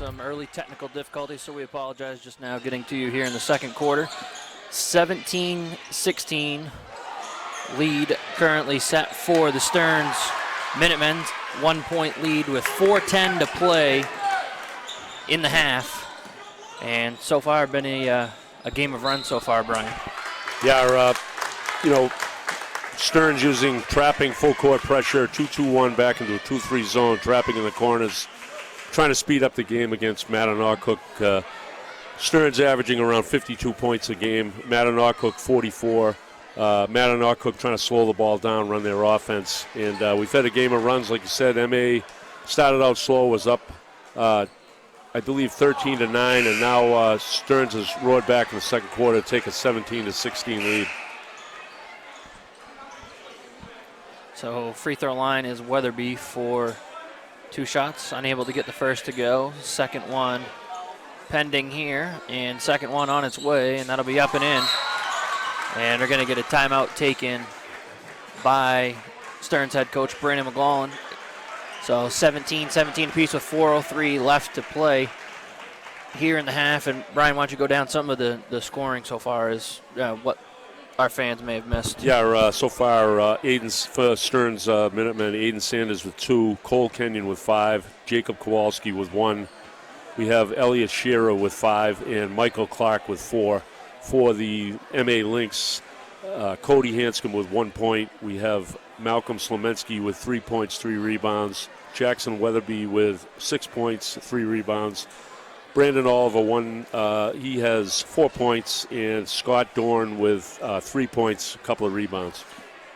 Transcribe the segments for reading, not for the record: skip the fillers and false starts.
some early technical difficulties, so we apologize. Just now getting to you here in the second quarter. 17-16 lead currently set for the Stearns Minutemen. 1 point lead with 4:10 to play in the half. And so far been a game of runs so far, Brian. Yeah, Stearns using trapping full court pressure, 2-2-1 back into a 2-3 zone, trapping in the corners, trying to speed up the game against Mattanock. Stearns averaging around 52 points a game. Mattanock 44. Mattanock trying to slow the ball down, run their offense. And we've had a game of runs, like you said. MA started out slow, was up, I believe, 13-9, and now Stearns has roared back in the second quarter to take a 17-16 lead. So free throw line is Weatherby for 2 shots, unable to get the first to go. Second one pending here, and second one on its way, and that'll be up and in. And they're going to get a timeout taken by Stearns head coach Brandon McGlellan. So 17-17 apiece with 4:03 left to play here in the half. And Brian, why don't you go down some of the scoring so far as what our fans may have missed. Yeah, so far, for Stearns Minutemen, Aiden Sanders with 2, Cole Kenyon with 5, Jacob Kowalski with 1. We have Elliot Shearer with 5 and Michael Clark with 4. For the MA Lynx, Cody Hanscom with 1 point. We have Malcolm Slemensky with 3 points, 3 rebounds. Jackson Weatherby with 6 points, 3 rebounds. Brandon Oliver, he has 4 points, and Scott Dorn with 3 points, a couple of rebounds.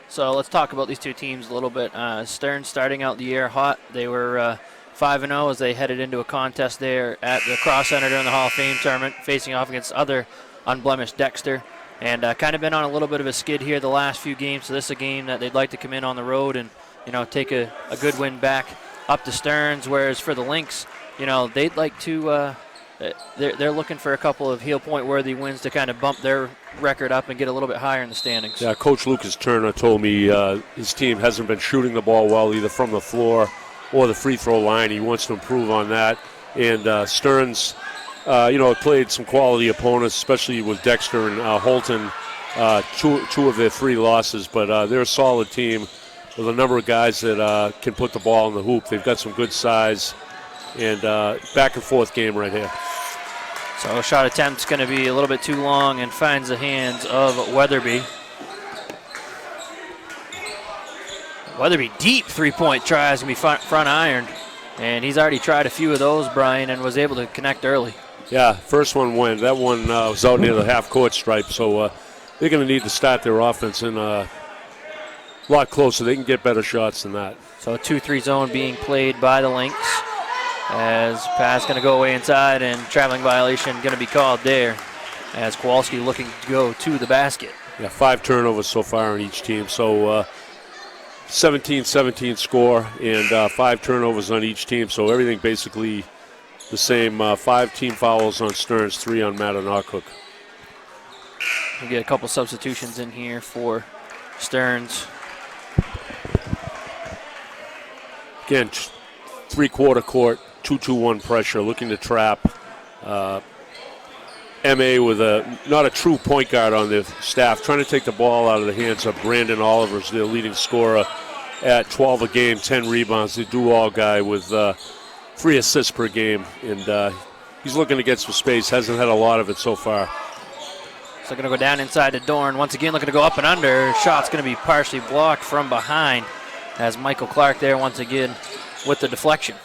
So let's talk about these two teams a little bit. Stearns starting out the year hot. They were 5-0 as they headed into a contest there at the Cross Center during the Hall of Fame tournament, facing off against other unblemished Dexter. And kind of been on a little bit of a skid here the last few games. So this is a game that they'd like to come in on the road and, take a good win back up to Stearns. Whereas for the Lynx, they'd like to they're looking for a couple of heel point worthy wins to kind of bump their record up and get a little bit higher in the standings. Yeah, Coach Lucas Turner told me his team hasn't been shooting the ball well either from the floor or the free throw line. He wants to improve on that. And Stearns, played some quality opponents, especially with Dexter and Holton, two of their 3 losses. But they're a solid team with a number of guys that can put the ball in the hoop. They've got some good size. And back and forth game right here. So shot attempt's going to be a little bit too long and finds the hands of Weatherby. Weatherby deep 3-point try is going to be front ironed. And he's already tried a few of those, Brian, and was able to connect early. Yeah, first one went. That one was out near the half-court stripe. So they're going to need to start their offense in a lot closer. They can get better shots than that. So a 2-3 zone being played by the Lynx. As pass going to go away inside, and traveling violation going to be called there as Kowalski looking to go to the basket. Yeah, 5 turnovers so far on each team. So 17-17 score and 5 turnovers on each team. So everything basically the same. 5 team fouls on Stearns, 3 on Mattanock. We get a couple substitutions in here for Stearns. Again, 3-quarter court. 2-2-1 pressure, looking to trap. MA with not a true point guard on their staff, trying to take the ball out of the hands of Brandon Oliver, their leading scorer at 12 a game, 10 rebounds. The do-all guy with 3 assists per game, and he's looking to get some space. Hasn't had a lot of it so far. So going to go down inside to Dorn. Once again, looking to go up and under. Shot's going to be partially blocked from behind as Michael Clark there once again with the deflection.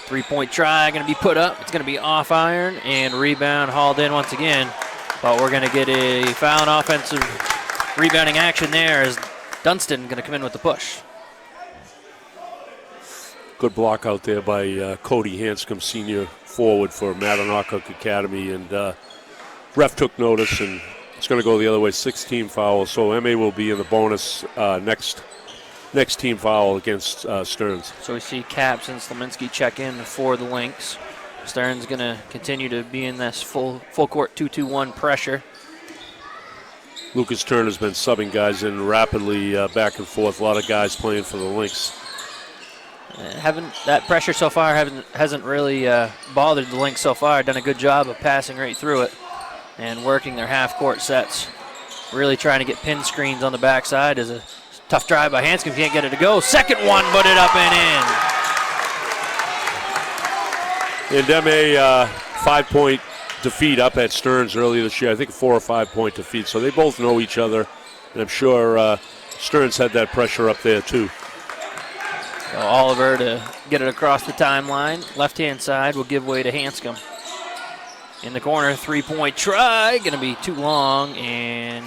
3-point try going to be put up. It's going to be off iron and rebound hauled in once again. But we're going to get a foul and offensive rebounding action there as Dunstan going to come in with the push. Good block out there by Cody Hanscom, senior forward for Mattanock Academy. And ref took notice, and it's going to go the other way, 16 fouls. So MA will be in the bonus next team foul against Stearns. So we see Caps and Slemensky check in for the Lynx. Stearns going to continue to be in this full court 2-2-1 pressure. Lucas Turner's been subbing guys in rapidly back and forth. A lot of guys playing for the Lynx. That pressure so far hasn't really bothered the Lynx so far. Done a good job of passing right through it and working their half-court sets. Really trying to get pin screens on the backside. Is a tough drive by Hanscom. Can't get it to go. Second one, but it up and in. And MA 5-point defeat up at Stearns earlier this year. I think a 4 or 5 point defeat. So they both know each other, and I'm sure Stearns had that pressure up there too. So Oliver to get it across the timeline. Left-hand side will give way to Hanscom. In the corner, 3-point try. Going to be too long, and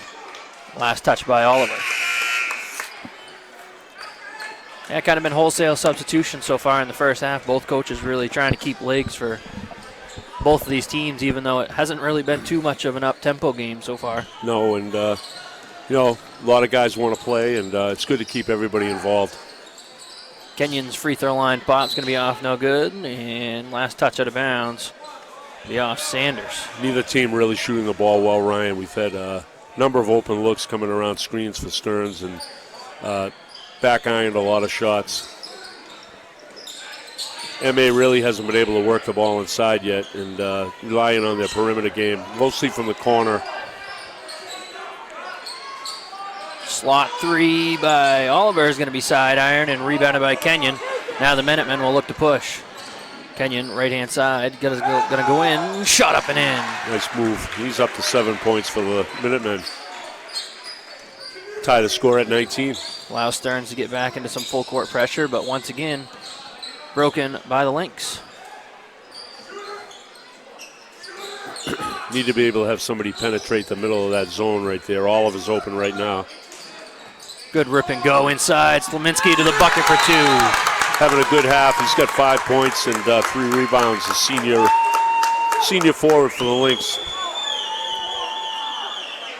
last touch by Oliver. Yeah, kind of been wholesale substitution so far in the first half. Both coaches really trying to keep legs for both of these teams, even though it hasn't really been too much of an up-tempo game so far. No, and, a lot of guys want to play, and it's good to keep everybody involved. Kenyon's free throw line pop's going to be off no good, and last touch out of bounds. Be off Sanders. Neither team really shooting the ball well, Ryan. We've had a number of open looks coming around screens for Stearns and back ironed a lot of shots. MA really hasn't been able to work the ball inside yet and relying on their perimeter game, mostly from the corner. Slot three by Oliver is going to be side iron and rebounded by Kenyon. Now the Minutemen will look to push. Kenyon, right-hand side, going to go in, shot up and in. Nice move. He's up to 7 points for the Minutemen. Tie the score at 19. Allows Stearns to get back into some full-court pressure, but once again, broken by the Lynx. Need to be able to have somebody penetrate the middle of that zone right there. Oliver's open right now. Good rip and go inside. Slominski to the bucket for two. Having a good half. He's got 5 points and 3 rebounds. The senior forward for the Lynx.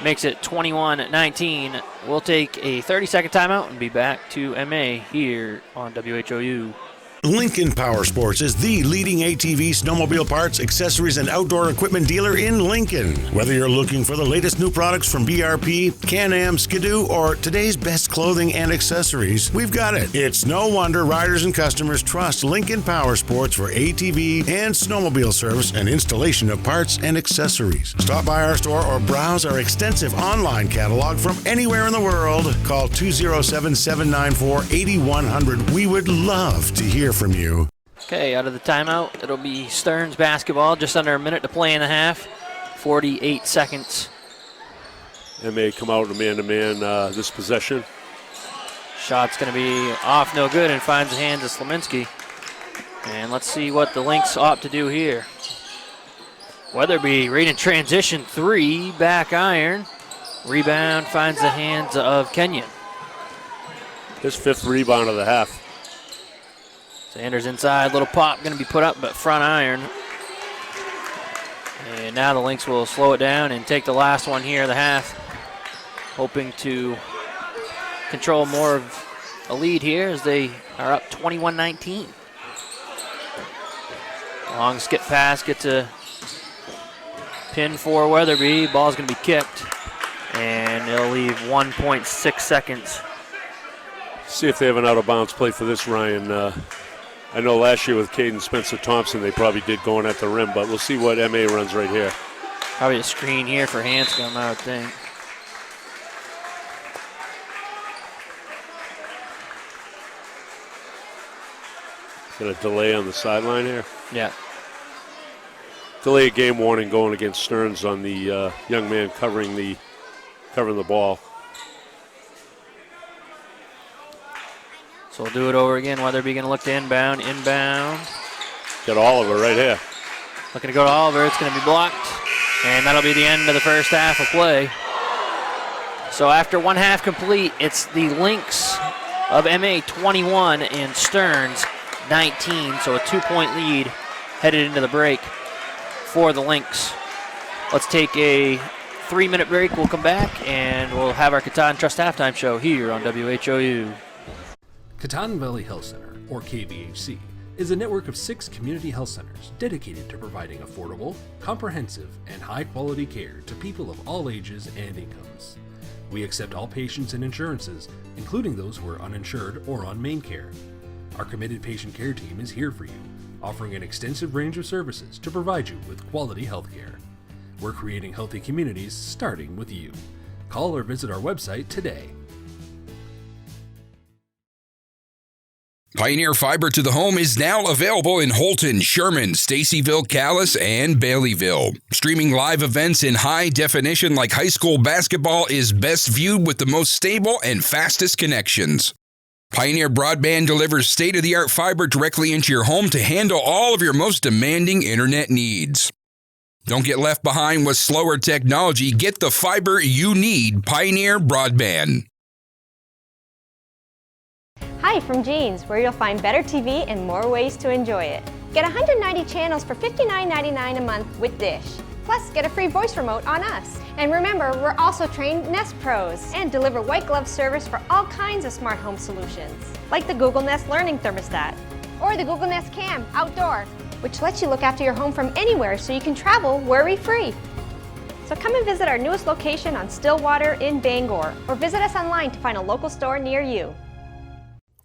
Makes it 21-19. We'll take a 30-second timeout and be back to MA here on WHOU. Lincoln Power Sports is the leading ATV, snowmobile parts, accessories, and outdoor equipment dealer in Lincoln. Whether you're looking for the latest new products from BRP, Can-Am, Skidoo, or today's best clothing and accessories, we've got it. It's no wonder riders and customers trust Lincoln Power Sports for ATV and snowmobile service and installation of parts and accessories. Stop by our store or browse our extensive online catalog from anywhere in the world. Call 207-794-8100. We would love to hear from you. Okay, out of the timeout, it'll be Stearns basketball. Just under a minute to play in the half. 48 seconds. MA come out man-to-man this possession. Shot's going to be off no good and finds the hands of Slominski. And let's see what the Lynx ought to do here. Weatherby right in transition, 3, back iron. Rebound finds the hands of Kenyon. His 5th rebound of the half. Sanders inside, little pop going to be put up, but front iron. And now the Lynx will slow it down and take the last one here of the half, hoping to control more of a lead here as they are up 21-19. Long skip pass, gets a pin for Weatherby. Ball's going to be kicked, and it'll leave 1.6 seconds. See if they have an out-of-bounds play for this, Ryan. I know last year with Caden Spencer-Thompson, they probably did going at the rim, but we'll see what MA runs right here. Probably a screen here for Hanscom, I would think. Got a delay on the sideline here. Yeah. Delay game warning going against Stearns on the young man covering the ball. So we'll do it over again. Weatherby going to look to inbound. Got Oliver right here. Looking to go to Oliver. It's going to be blocked. And that'll be the end of the first half of play. So after one half complete, it's the Lynx of MA 21 and Stearns 19. So a 2-point lead headed into the break for the Lynx. Let's take a 3-minute break. We'll come back and we'll have our Catan Trust halftime show here on WHOU. Catan Valley Health Center, or KVHC, is a network of 6 community health centers dedicated to providing affordable, comprehensive, and high-quality care to people of all ages and incomes. We accept all patients and insurances, including those who are uninsured or on main care. Our committed patient care team is here for you, offering an extensive range of services to provide you with quality health care. We're creating healthy communities starting with you. Call or visit our website today. Pioneer Fiber to the Home is now available in Holton, Sherman, Stacyville, Calais, and Baileyville. Streaming live events in high definition like high school basketball is best viewed with the most stable and fastest connections. Pioneer Broadband delivers state-of-the-art fiber directly into your home to handle all of your most demanding internet needs. Don't get left behind with slower technology. Get the fiber you need. Pioneer Broadband. Hi from Jeans, where you'll find better TV and more ways to enjoy it. Get 190 channels for $59.99 a month with Dish. Plus, get a free voice remote on us. And remember, we're also trained Nest Pros and deliver white glove service for all kinds of smart home solutions, like the Google Nest Learning Thermostat or the Google Nest Cam Outdoor, which lets you look after your home from anywhere so you can travel worry-free. So come and visit our newest location on Stillwater in Bangor, or visit us online to find a local store near you.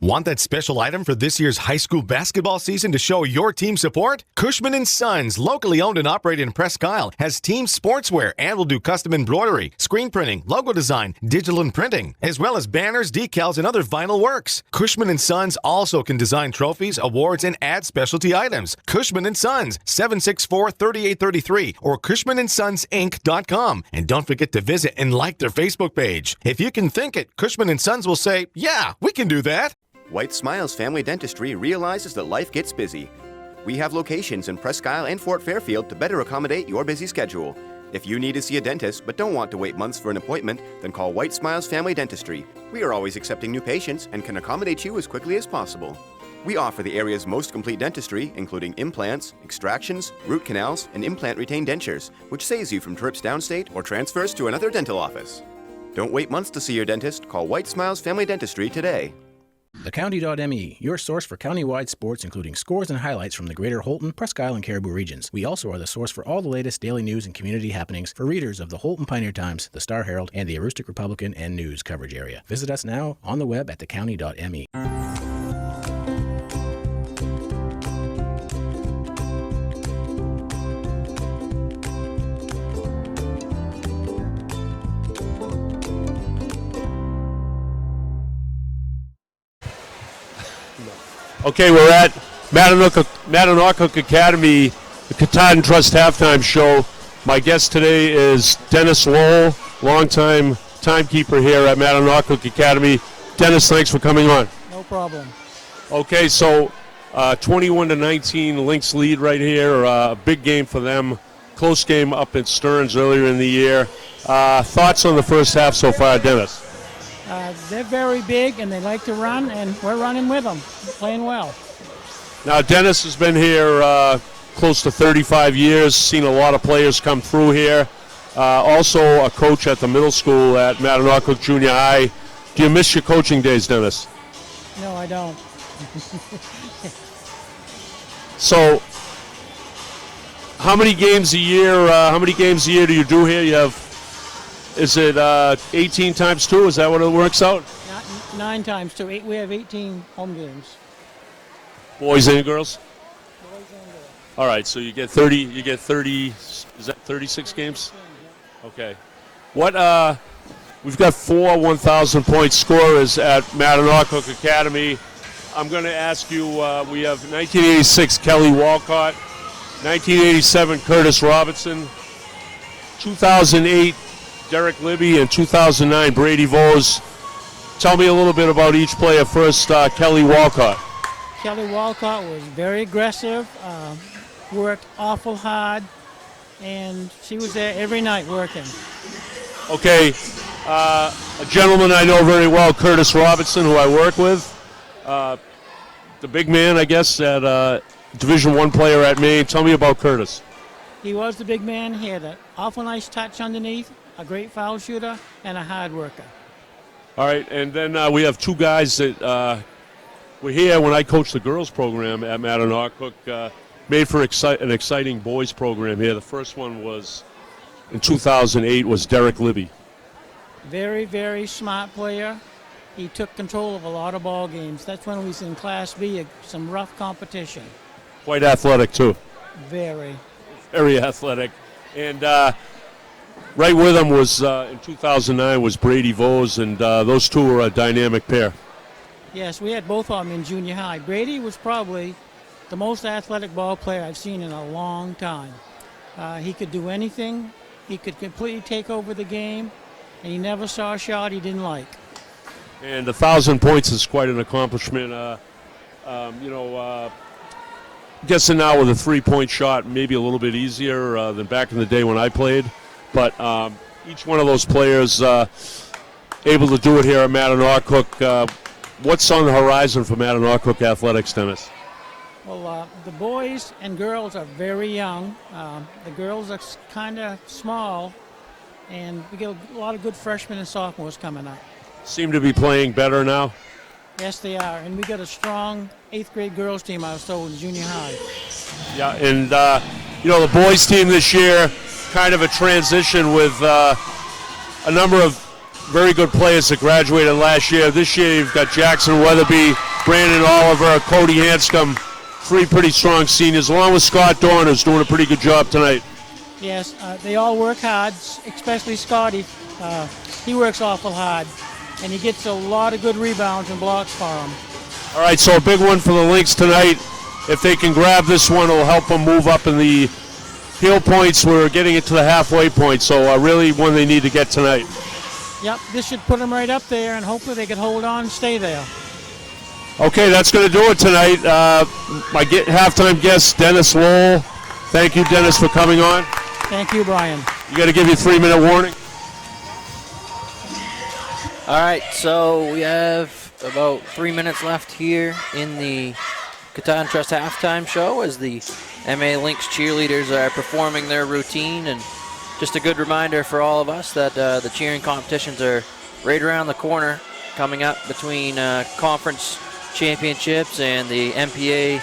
Want that special item for this year's high school basketball season to show your team support? Cushman & Sons, locally owned and operated in Presque Isle, has team sportswear and will do custom embroidery, screen printing, logo design, digital and printing, as well as banners, decals, and other vinyl works. Cushman & Sons also can design trophies, awards, and add specialty items. Cushman & Sons, 764-3833 or CushmanandSonsInc.com. And don't forget to visit and like their Facebook page. If you can think it, Cushman & Sons will say, yeah, we can do that. White Smiles Family Dentistry realizes that life gets busy. We have locations in Presque Isle and Fort Fairfield to better accommodate your busy schedule. If you need to see a dentist but don't want to wait months for an appointment, then call White Smiles Family Dentistry. We are always accepting new patients and can accommodate you as quickly as possible. We offer the area's most complete dentistry, including implants, extractions, root canals, and implant-retained dentures, which saves you from trips downstate or transfers to another dental office. Don't wait months to see your dentist. Call White Smiles Family Dentistry today. TheCounty.me, your source for county-wide sports, including scores and highlights from the greater Holton, Presque Isle, and Caribou regions. We also are the source for all the latest daily news and community happenings for readers of the Holton Pioneer Times, the Star Herald, and the Aroostook Republican and News coverage area. Visit us now on the web at thecounty.me. Okay, we're at Matanock Academy, the Katahdin Trust halftime show. My guest today is Dennis Lowell, longtime timekeeper here at Matanock Academy. Dennis, thanks for coming on. No problem. Okay, so 21-19 Lynx lead right here. A big game for them. Close game up at Stearns earlier in the year. Thoughts on the first half so far, Dennis? They're very big, and they like to run, and we're running with them, playing well. Now, Dennis has been here close to 35 years, seen a lot of players come through here. Also a coach at the middle school at Matanock Junior High. Do you miss your coaching days, Dennis? No, I don't. So, how many games a year? Do you do here? You have. Is it 18 times 2? Is that what it works out? 9 times 2. We have 18 home games. Boys and girls? Boys and girls. All right, so you get 30. You get 30. Is that 36 games? Okay. What? We've got 4 1,000-point scorers at Matanock Academy. I'm going to ask you. We have 1986 Kelly Walcott, 1987 Curtis Robinson, 2008. Derek Libby, and 2009 Brady Vose. Tell me a little bit about each player. First, Kelly Walcott. Kelly Walcott was very aggressive, worked awful hard, and she was there every night working. Okay, a gentleman I know very well, Curtis Robinson, who I work with. The big man, I guess, at Division I player at Maine. Tell me about Curtis. He was the big man. He had an awful nice touch underneath, a great foul shooter, and a hard worker. All right, and then we have 2 guys that were here when I coached the girls program at Matanock. Made for an exciting boys program here. The first one was in 2008 was Derek Libby. Very, very smart player, he took control of a lot of ball games. That's when he was in Class B, some rough competition. Quite athletic, too. Very. Very athletic. And right with him was, in 2009, was Brady Vose, and those two were a dynamic pair. Yes, we had both of them in junior high. Brady was probably the most athletic ball player I've seen in a long time. He could do anything. He could completely take over the game, and he never saw a shot he didn't like. And 1,000 points is quite an accomplishment. Guessing now with a three-point shot, maybe a little bit easier than back in the day when I played. But each one of those players able to do it here at Mattinock. What's on the horizon for Mattinock Athletics, Dennis? Well, the boys and girls are very young. The girls are kind of small, and we get a lot of good freshmen and sophomores coming up. Seem to be playing better now? Yes, they are. And we got a strong 8th grade girls team, I was told, in junior high. Yeah, and, the boys team this year, kind of a transition with a number of very good players that graduated last year. This year you've got Jackson Weatherby, Brandon Oliver, Cody Hanscom, three pretty strong seniors, along with Scott Dorn, who's doing a pretty good job tonight. Yes, they all work hard, especially Scotty. He works awful hard, and he gets a lot of good rebounds and blocks for him. All right, so a big one for the Lynx tonight. If they can grab this one, it'll help them move up in the hill points. We're getting it to the halfway point, so really one they need to get tonight. Yep, this should put them right up there, and hopefully they can hold on and stay there. Okay, that's going to do it tonight. My halftime guest, Dennis Lowell. Thank you, Dennis, for coming on. Thank you, Brian. You got to give you a 3-minute warning. All right, so we have about 3 minutes left here in the Catan Trust halftime show as the MA Lynx cheerleaders are performing their routine. And just a good reminder for all of us that the cheering competitions are right around the corner, coming up between conference championships and the MPA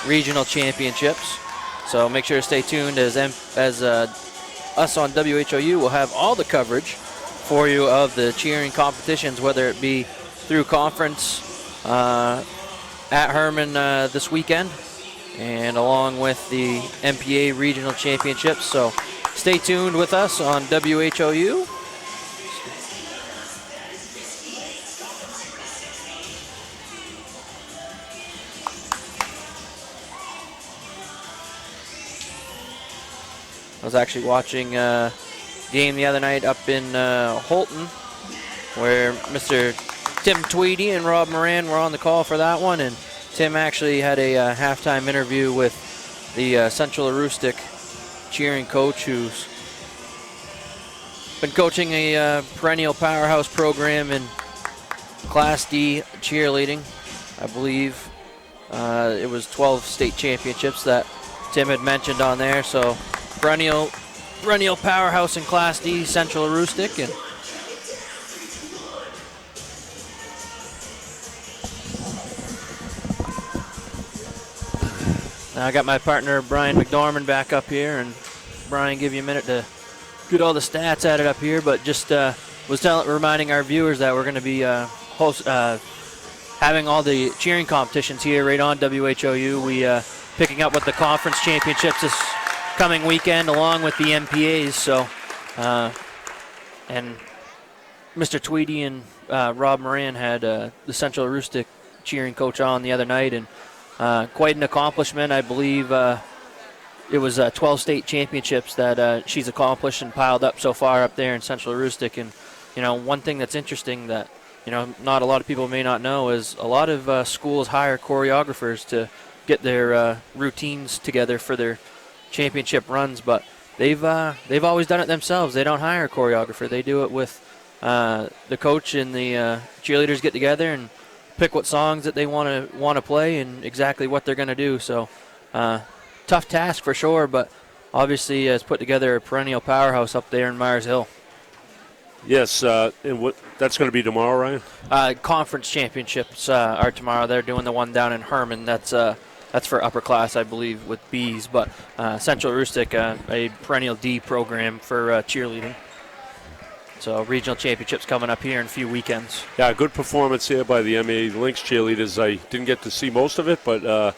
regional championships. So make sure to stay tuned as us on WHOU will have all the coverage for you of the cheering competitions, whether it be through conference at Herman this weekend and along with the MPA regional championships. So stay tuned with us on WHOU. I was actually watching a game the other night up in Holton where Mr. Tim Tweedy and Rob Moran were on the call for that one, and Tim actually had a halftime interview with the Central Aroostook cheering coach who's been coaching a perennial powerhouse program in Class D cheerleading. I believe it was 12 state championships that Tim had mentioned on there, so perennial powerhouse in Class D, Central Aroostook. And now I got my partner Brian McDormand back up here, and Brian, give you a minute to get all the stats added up here, but just reminding our viewers that we're going to be having all the cheering competitions here right on WHOU. We picking up with the conference championships this coming weekend along with the MPAs. So and Mr. Tweedy and Rob Moran had the Central Aroostook cheering coach on the other night, and quite an accomplishment. I believe it was 12 state championships that she's accomplished and piled up so far up there in Central Aroostook. And one thing that's interesting that not a lot of people may not know is a lot of schools hire choreographers to get their routines together for their championship runs, but they've always done it themselves. They don't hire a choreographer. They do it with the coach and the cheerleaders get together and pick what songs that they want to play and exactly what they're going to do. So tough task for sure, but obviously has put together a perennial powerhouse up there in Myers Hill. Yes, and that's going to be tomorrow, Ryan? Conference championships are tomorrow. They're doing the one down in Herman. That's for upper class, I believe, with B's. But Central Aroostook, a perennial D program for cheerleading. So regional championships coming up here in a few weekends. Yeah, good performance here by the MA Lynx cheerleaders. I didn't get to see most of it, but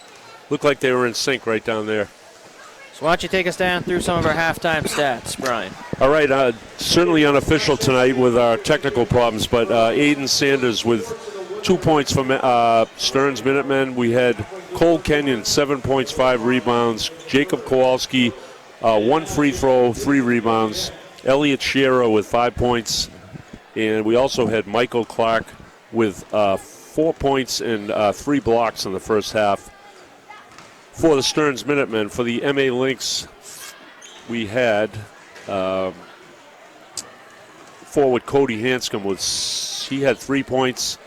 looked like they were in sync right down there. So why don't you take us down through some of our halftime stats, Brian? All right, certainly unofficial tonight with our technical problems, but Aiden Sanders with 2 points from Stearns Minutemen. We had Cole Kenyon, 7 points, 5 rebounds. Jacob Kowalski, 1 free throw, 3 rebounds. Elliot Shearer with 5 points. And we also had Michael Clark with 4 points and 3 blocks in the first half for the Stearns Minutemen. For the MA Lynx, we had forward Cody Hanscom he had 3 points.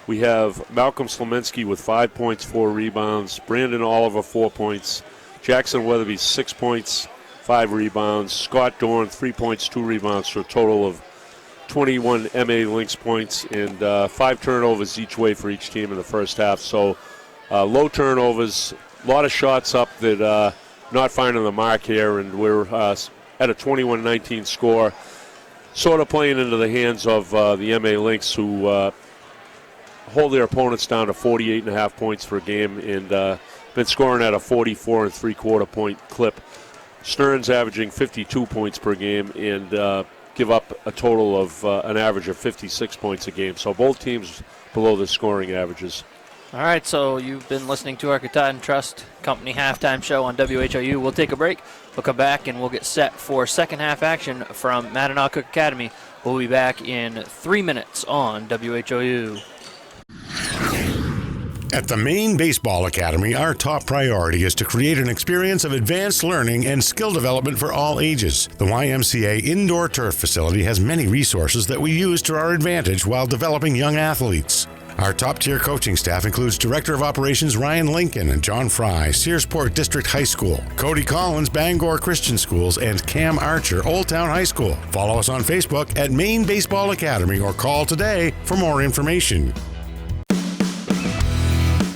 We have Malcolm Slemensky with 5 points, 4 rebounds. Brandon Oliver, 4 points. Jackson Weatherby, 6 points, 5 rebounds. Scott Dorn, 3 points, 2 rebounds, for a total of 21 MA Lynx points and 5 turnovers each way for each team in the first half. So low turnovers, a lot of shots up that not finding the mark here, and we're at a 21-19 score, sort of playing into the hands of the MA Lynx, who hold their opponents down to 48.5 points per game and been scoring at a 44 3/4 point clip. Stearns averaging 52 points per game and give up a total of an average of 56 points a game. So both teams below the scoring averages. All right, so you've been listening to our Katahdin Trust Company halftime show on WHOU. We'll take a break. We'll come back and we'll get set for second half action from Mackinac Cook Academy. We'll be back in 3 minutes on WHOU. At the Maine Baseball Academy, our top priority is to create an experience of advanced learning and skill development for all ages. The YMCA indoor turf facility has many resources that we use to our advantage while developing young athletes. Our top-tier coaching staff includes Director of Operations Ryan Lincoln and John Fry, Searsport District High School, Cody Collins, Bangor Christian Schools, and Cam Archer, Old Town High School. Follow us on Facebook at Maine Baseball Academy or call today for more information.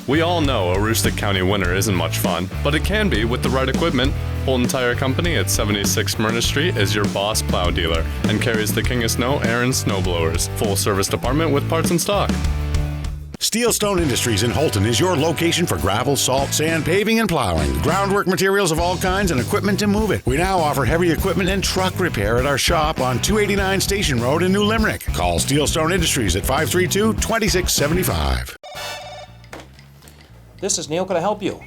We all know a Aroostook County winter isn't much fun, but it can be with the right equipment. Holton Tire Company at 76 Myrna Street is your boss plow dealer and carries the King of Snow Aaron snowblowers. Full service department with parts in stock. Steelstone Industries in Holton is your location for gravel, salt, sand, paving, and plowing. Groundwork materials of all kinds and equipment to move it. We now offer heavy equipment and truck repair at our shop on 289 Station Road in New Limerick. Call Steelstone Industries at 532-2675. This is Neil. Can I help you?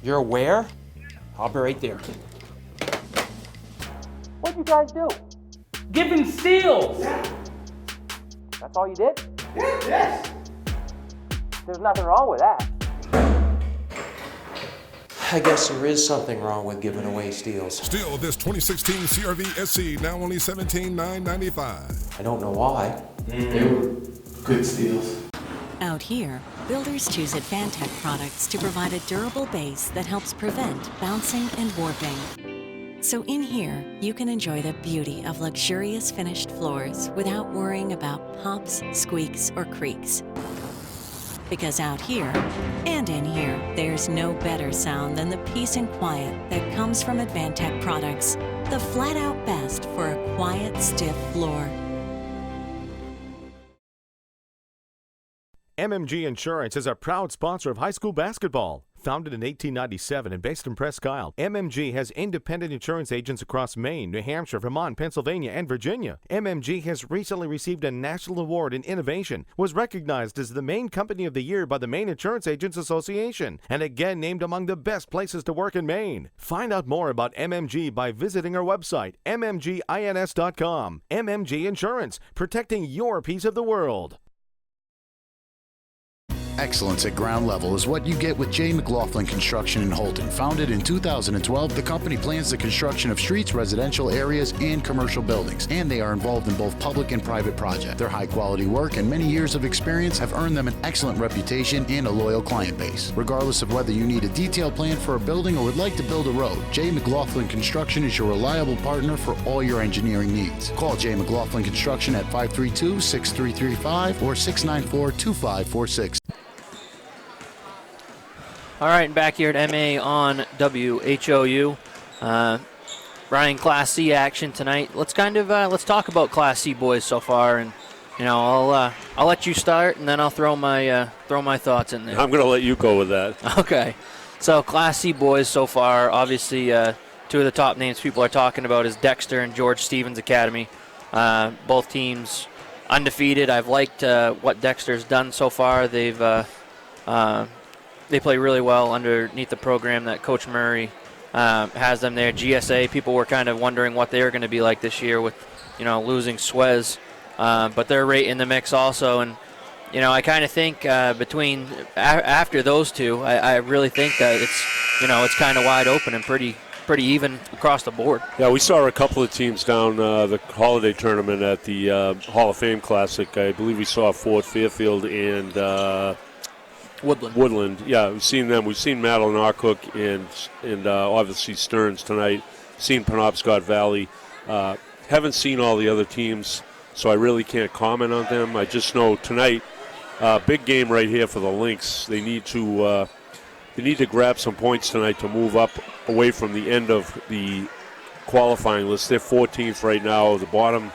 You're where? I'll be right there. What'd you guys do? Giving steals! Yeah. That's all you did? Yes! There's nothing wrong with that. I guess there is something wrong with giving away steals. Still, this 2016 CRV SC, now only $17,995. I don't know why. They were good steals. Out here, builders choose Advantech products to provide a durable base that helps prevent bouncing and warping. So in here, you can enjoy the beauty of luxurious finished floors without worrying about pops, squeaks, or creaks. Because out here, and in here, there's no better sound than the peace and quiet that comes from Advantech products. The flat-out best for a quiet, stiff floor. MMG Insurance is a proud sponsor of high school basketball. Founded in 1897 and based in Presque Isle, MMG has independent insurance agents across Maine, New Hampshire, Vermont, Pennsylvania, and Virginia. MMG has recently received a national award in innovation, was recognized as the Maine Company of the Year by the Maine Insurance Agents Association, and again named among the best places to work in Maine. Find out more about MMG by visiting our website, mmgins.com. MMG Insurance, protecting your piece of the world. Excellence at ground level is what you get with J. McLaughlin Construction in Holton. Founded in 2012, the company plans the construction of streets, residential areas, and commercial buildings, and they are involved in both public and private projects. Their high-quality work and many years of experience have earned them an excellent reputation and a loyal client base. Regardless of whether you need a detailed plan for a building or would like to build a road, J. McLaughlin Construction is your reliable partner for all your engineering needs. Call J. McLaughlin Construction at 532-6335 or 694-2546. All right, and back here at MA on WHOU. Brian, Class C action tonight. Let's let's talk about Class C boys so far, and I'll let you start, and then I'll throw my thoughts in there. I'm going to let you go with that. Okay. So Class C boys so far, obviously, two of the top names people are talking about is Dexter and George Stevens Academy. Both teams undefeated. I've liked what Dexter's done so far. They play really well underneath the program that Coach Murray has them there. GSA, people were kind of wondering what they were going to be like this year with, losing Suez. But they're right in the mix also. And, I kind of think between after those two, I really think that it's kind of wide open and pretty even across the board. Yeah, we saw a couple of teams down the holiday tournament at the Hall of Fame Classic. I believe we saw Fort Fairfield and Woodland. Yeah, we've seen them. We've seen Madeline Arcook and obviously Stearns tonight. Seen Penobscot Valley. Haven't seen all the other teams, so I really can't comment on them. I just know tonight, big game right here for the Lynx. They need to grab some points tonight to move up away from the end of the qualifying list. They're 14th right now, the bottom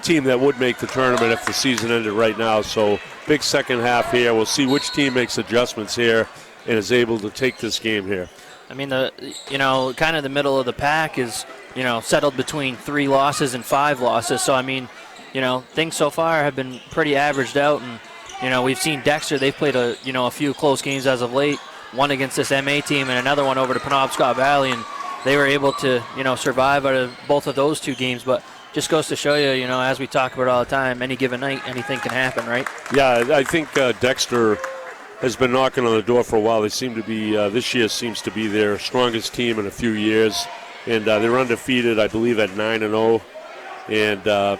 team that would make the tournament if the season ended right now. So big second half here. We'll see which team makes adjustments here and is able to take this game here. I mean, kind of the middle of the pack is, settled between 3 losses and 5 losses. So, I mean, things so far have been pretty averaged out. And, we've seen Dexter. They've played a few close games as of late. One against this MA team and another one over to Penobscot Valley. And they were able to, survive out of both of those 2 games. But just goes to show you, as we talk about all the time, any given night, anything can happen, right? Yeah, I think Dexter has been knocking on the door for a while. They seem to be, this year seems to be their strongest team in a few years. And they're undefeated, I believe, at 9-0. And,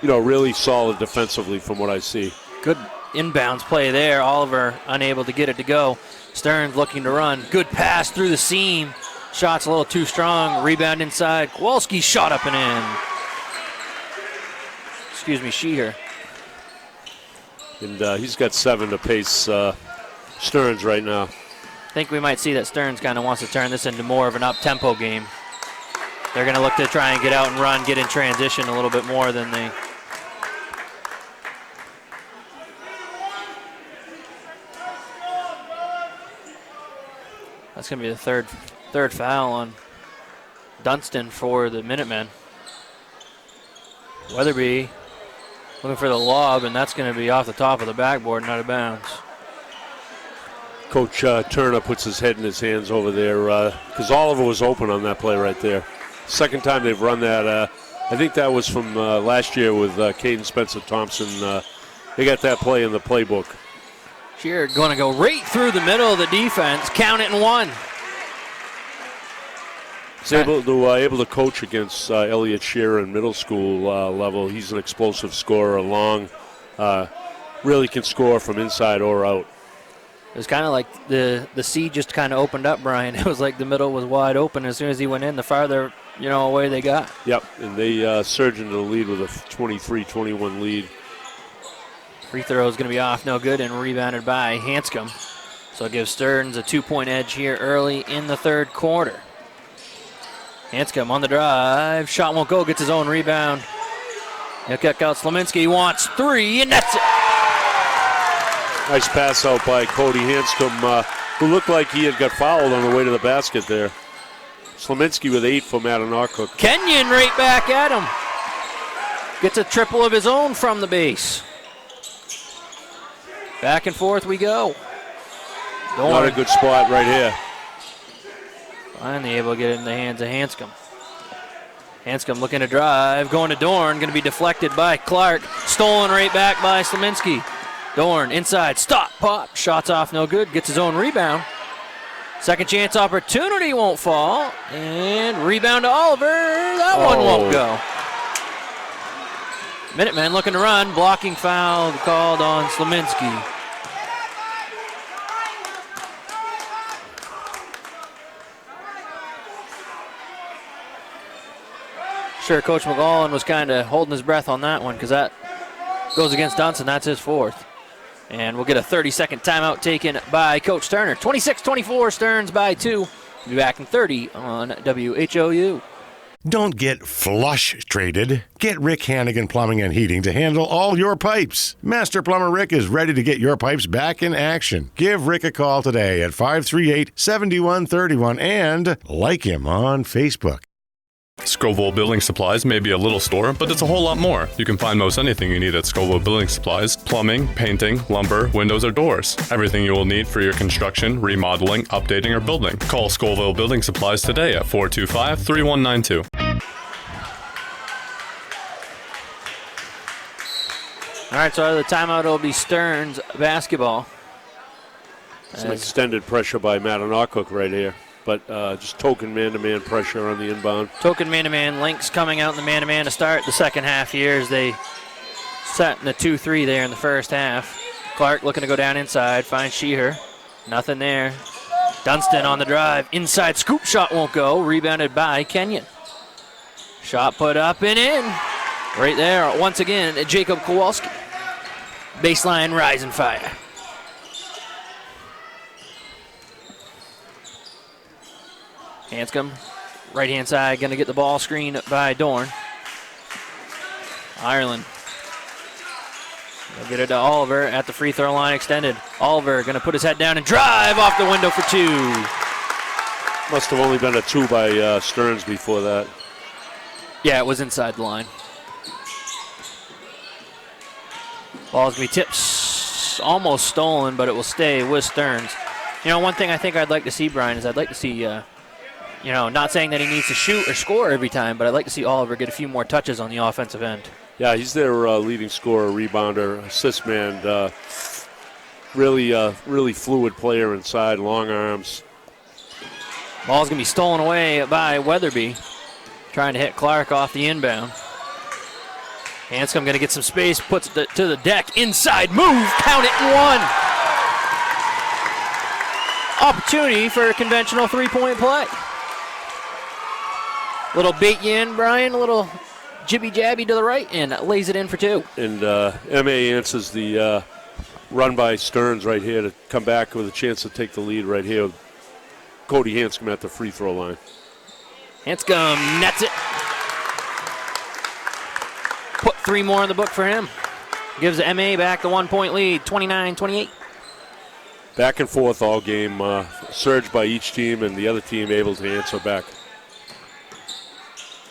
really solid defensively from what I see. Good inbounds play there. Oliver unable to get it to go. Stearns looking to run. Good pass through the seam. Shot's a little too strong. Rebound inside. Kowalski shot up and in. Excuse me, Sheeher. And he's got 7 to pace Stearns right now. I think we might see that Stearns kind of wants to turn this into more of an up-tempo game. They're going to look to try and get out and run, get in transition a little bit more than they... That's going to be the third foul on Dunstan for the Minutemen. Weatherby looking for the lob, and that's going to be off the top of the backboard and out of bounds. Coach Turner puts his head in his hands over there because Oliver was open on that play right there. Second time they've run that. I think that was from last year with Caden Spencer-Thompson. They got that play in the playbook. Shearer going to go right through the middle of the defense. Count it and 1. He's able to coach against Elliott Shearer in middle school level. He's an explosive scorer, long, really can score from inside or out. It was kind of like the C just kind of opened up, Brian. It was like the middle was wide open. As soon as he went in, the farther away they got. Yep, and they surged into the lead with a 23-21 lead. Free throw is going to be off, no good, and rebounded by Hanscom. So it gives Stearns a 2-point edge here early in the third quarter. Hanscom on the drive. Shot won't go, gets his own rebound. He'll kick out Slominski. He wants 3, and that's it. Nice pass out by Cody Hanscom, who looked like he had got fouled on the way to the basket there. Slominski with 8 for Madanarcook. Kenyon right back at him. Gets a triple of his own from the base. Back and forth we go. Not a good spot right here. Finally able to get it in the hands of Hanscom. Hanscom looking to drive, going to Dorn, going to be deflected by Clark. Stolen right back by Slominski. Dorn inside, stop, pop, shots off, no good, gets his own rebound. Second chance opportunity won't fall, and rebound to Oliver, that one won't go. Minutemen looking to run, blocking foul called on Slominski. Sure, Coach McGowan was kind of holding his breath on that one because that goes against Dunstan. That's his 4th. And we'll get a 30-second timeout taken by Coach Turner. 26-24, Stearns by 2. We'll be back in 30 on WHOU. Don't get flush-traded. Get Rick Hannigan Plumbing and Heating to handle all your pipes. Master Plumber Rick is ready to get your pipes back in action. Give Rick a call today at 538-7131 and like him on Facebook. Scoville Building Supplies may be a little store, but it's a whole lot more. You can find most anything you need at Scoville Building Supplies: plumbing, painting, lumber, windows, or doors. Everything you will need for your construction, remodeling, updating, or building. Call Scoville Building Supplies today at 425-3192. All right, so out of the timeout, it'll be Stearns basketball. Some extended pressure by Madanakuk right here. But just token man-to-man pressure on the inbound. Token man-to-man. Lynx coming out in the man-to-man to start the second half here as they set in the 2-3 there in the first half. Clark looking to go down inside, finds Sheeher. Nothing there. Dunstan on the drive. Inside scoop shot won't go. Rebounded by Kenyon. Shot put up and in. Right there, once again, Jacob Kowalski. Baseline rise and fire. Hanscom, right-hand side, going to get the ball screened by Dorn. Ireland. They'll get it to Oliver at the free throw line extended. Oliver going to put his head down and drive off the window for two. Must have only been a two by Stearns before that. Yeah, it was inside the line. Ball's going to be tipped, almost stolen, but it will stay with Stearns. You know, one thing I think I'd like to see, Brian, is I'd like to see... you know, not saying that he needs to shoot or score every time, but I'd like to see Oliver get a few more touches on the offensive end. Yeah, he's their leading scorer, rebounder, assist man. Really fluid player inside, long arms. Ball's going to be stolen away by Weatherby, trying to hit Clark off the inbound. Hanscom going to get some space, puts it to the deck, inside move, count it and one. Opportunity for a conventional three-point play. Little bait you in, Brian, a little jibby-jabby to the right, and lays it in for two. And MA answers the run by Stearns right here to come back with a chance to take the lead right here. Cody Hanscom at the free throw line. Hanscom nets it. Put three more in the book for him. Gives MA back the 1-point lead, 29-28. Back and forth all game. Surge by each team, and the other team able to answer back.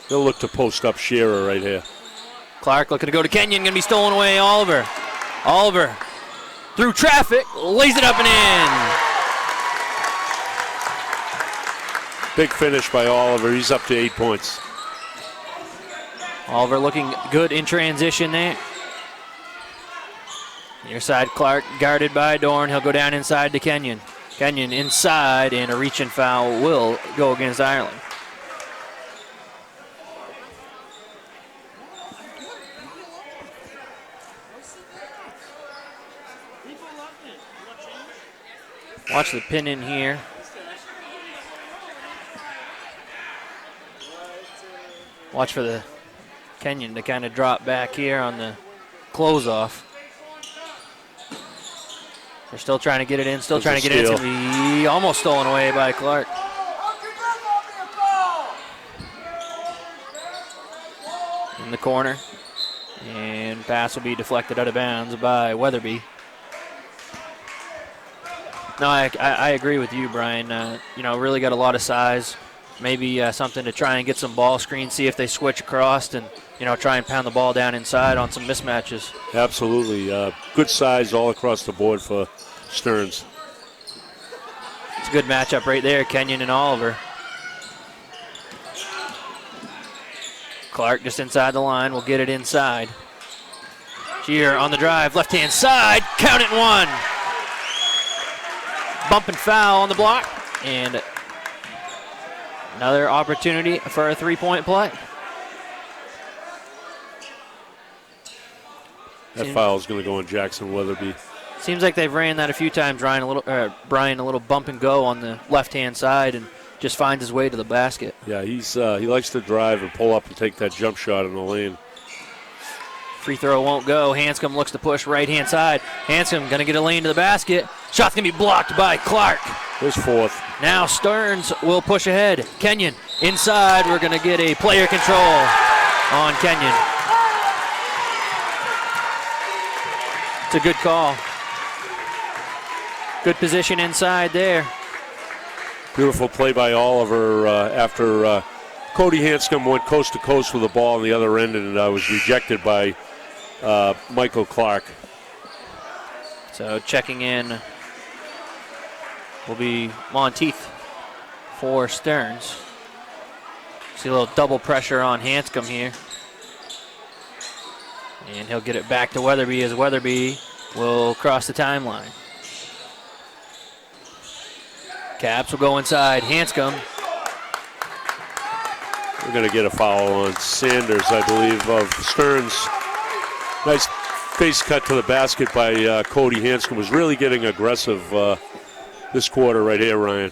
They'll look to post up Shearer right here. Clark looking to go to Kenyon, going to be stolen away. Oliver through traffic, lays it up and in. Big finish by Oliver. He's up to 8 points. Oliver looking good in transition there. Near side, Clark guarded by Dorn. He'll go down inside to Kenyon. Kenyon inside, and a reach and foul will go against Ireland. Watch the pin in here. Watch for the Kenyon to kind of drop back here on the close off. They're still trying to get it in, still trying to get it in. It's going to be almost stolen away by Clark. In the corner. And pass will be deflected out of bounds by Weatherby. No, I agree with you, Brian. You know, really got a lot of size. Maybe something to try and get some ball screens, see if they switch across and, you know, try and pound the ball down inside on some mismatches. Absolutely. Good size all across the board for Stearns. It's a good matchup right there, Kenyon and Oliver. Clark just inside the line. Will get it inside. Shear on the drive, left-hand side. Count it, one. Bump and foul on the block. And another opportunity for a three-point play. That foul is going to go on Jackson Weatherby. Seems like they've ran that a few times. Brian, a little bump and go on the left-hand side and just finds his way to the basket. Yeah, he likes to drive and pull up and take that jump shot in the lane. Free throw won't go. Hanscom looks to push right-hand side. Hanscom going to get a lane to the basket. Shot's going to be blocked by Clark. His fourth. Now Stearns will push ahead. Kenyon inside. We're going to get a player control on Kenyon. It's a good call. Good position inside there. Beautiful play by Oliver after Cody Hanscom went coast to coast with the ball on the other end and was rejected by Michael Clark. So checking in will be Monteith for Stearns. See a little double pressure on Hanscom here. And he'll get it back to Weatherby as Weatherby will cross the timeline. Caps will go inside. Hanscom. We're going to get a foul on Sanders, I believe, of Stearns. Nice face cut to the basket by Cody Hanscom. Was really getting aggressive this quarter right here, Ryan.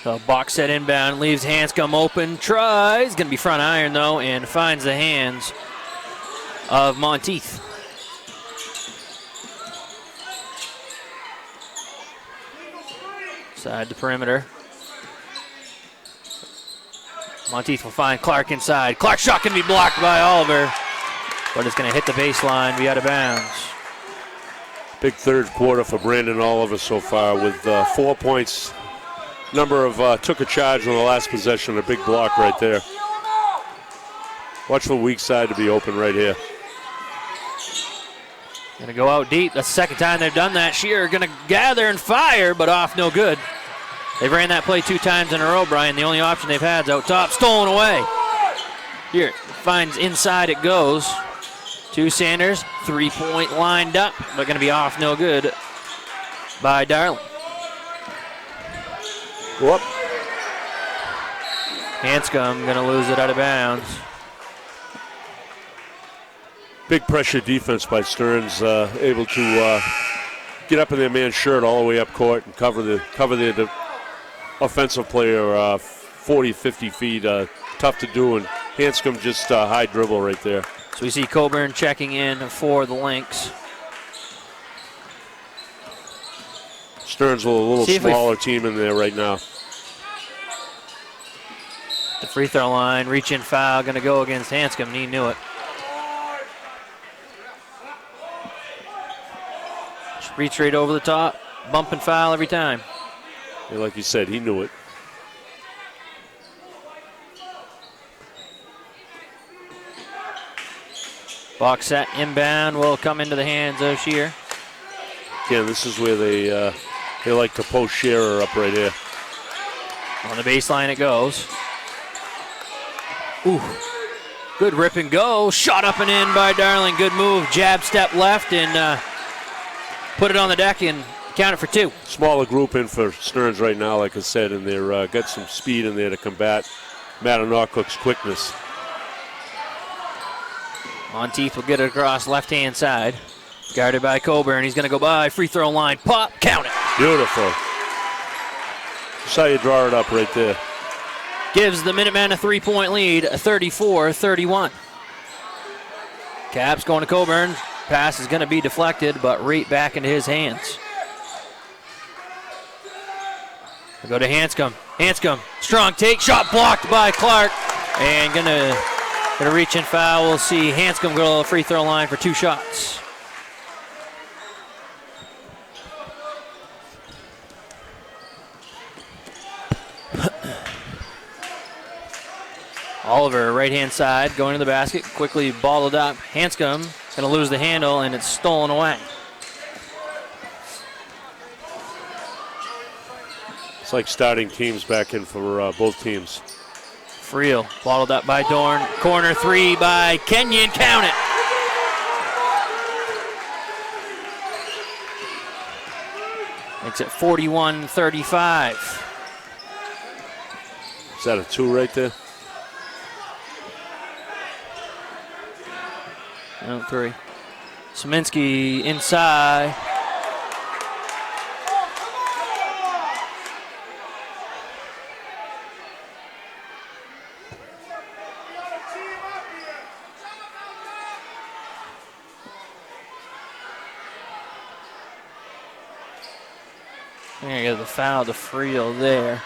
So box set inbound, leaves Hanscom open, tries, going to be front iron though, and finds the hands of Monteith. Side the perimeter. Monteith will find Clark inside. Clark's shot can be blocked by Oliver, but it's going to hit the baseline, be out of bounds. Big third quarter for Brandon Oliver so far with 4 points. Number of took a charge on the last possession, a big block right there. Watch the weak side to be open right here. Going to go out deep. That's the second time they've done that. Shearer going to gather and fire, but off no good. They've ran that play 2 times in a row, Brian. The only option they've had is out top. Stolen away. Here, finds inside it goes to Sanders. 3-point lined up, but going to be off no good by Darling. Whoop. Hanscom going to lose it out of bounds. Big pressure defense by Stearns, able to get up in their man's shirt all the way up court and cover the offensive player 40, 50 feet. Tough to do, and Hanscom just high dribble right there. So we see Coburn checking in for the Lynx. Stearns with a little smaller team in there right now. The free throw line, reach in foul, going to go against Hanscom, and he knew it. Reach right over the top, bump and foul every time. Yeah, like you said, he knew it. Box set inbound will come into the hands of Shearer. Again, this is where they like to post Shearer up right here. On the baseline it goes. Ooh, good rip and go. Shot up and in by Darling. Good move. Jab step left and put it on the deck and count it for 2. Smaller group in for Stearns right now, like I said, and they're got some speed in there to combat Matt Anocook's quickness. Monteith will get it across left-hand side. Guarded by Coburn. He's going to go by. Free throw line. Pop. Count it. Beautiful. That's how you draw it up right there. Gives the Minutemen a 3-point lead, 34-31. Caps going to Coburn. Pass is going to be deflected, but right back into his hands. We go to Hanscom. Hanscom, strong take, shot blocked by Clark, and gonna reach and foul. We'll see Hanscom go to the free throw line for 2 shots. Oliver, right-hand side, going to the basket, quickly balled up. Hanscom going to lose the handle, and it's stolen away. It's like starting teams back in for both teams. Friel, balled up by Dorn. Corner 3 by Kenyon, count it. Makes it 41-35. Is that a 2 right there? No, 3. Szymanski inside. We're going to get the foul to Friel there.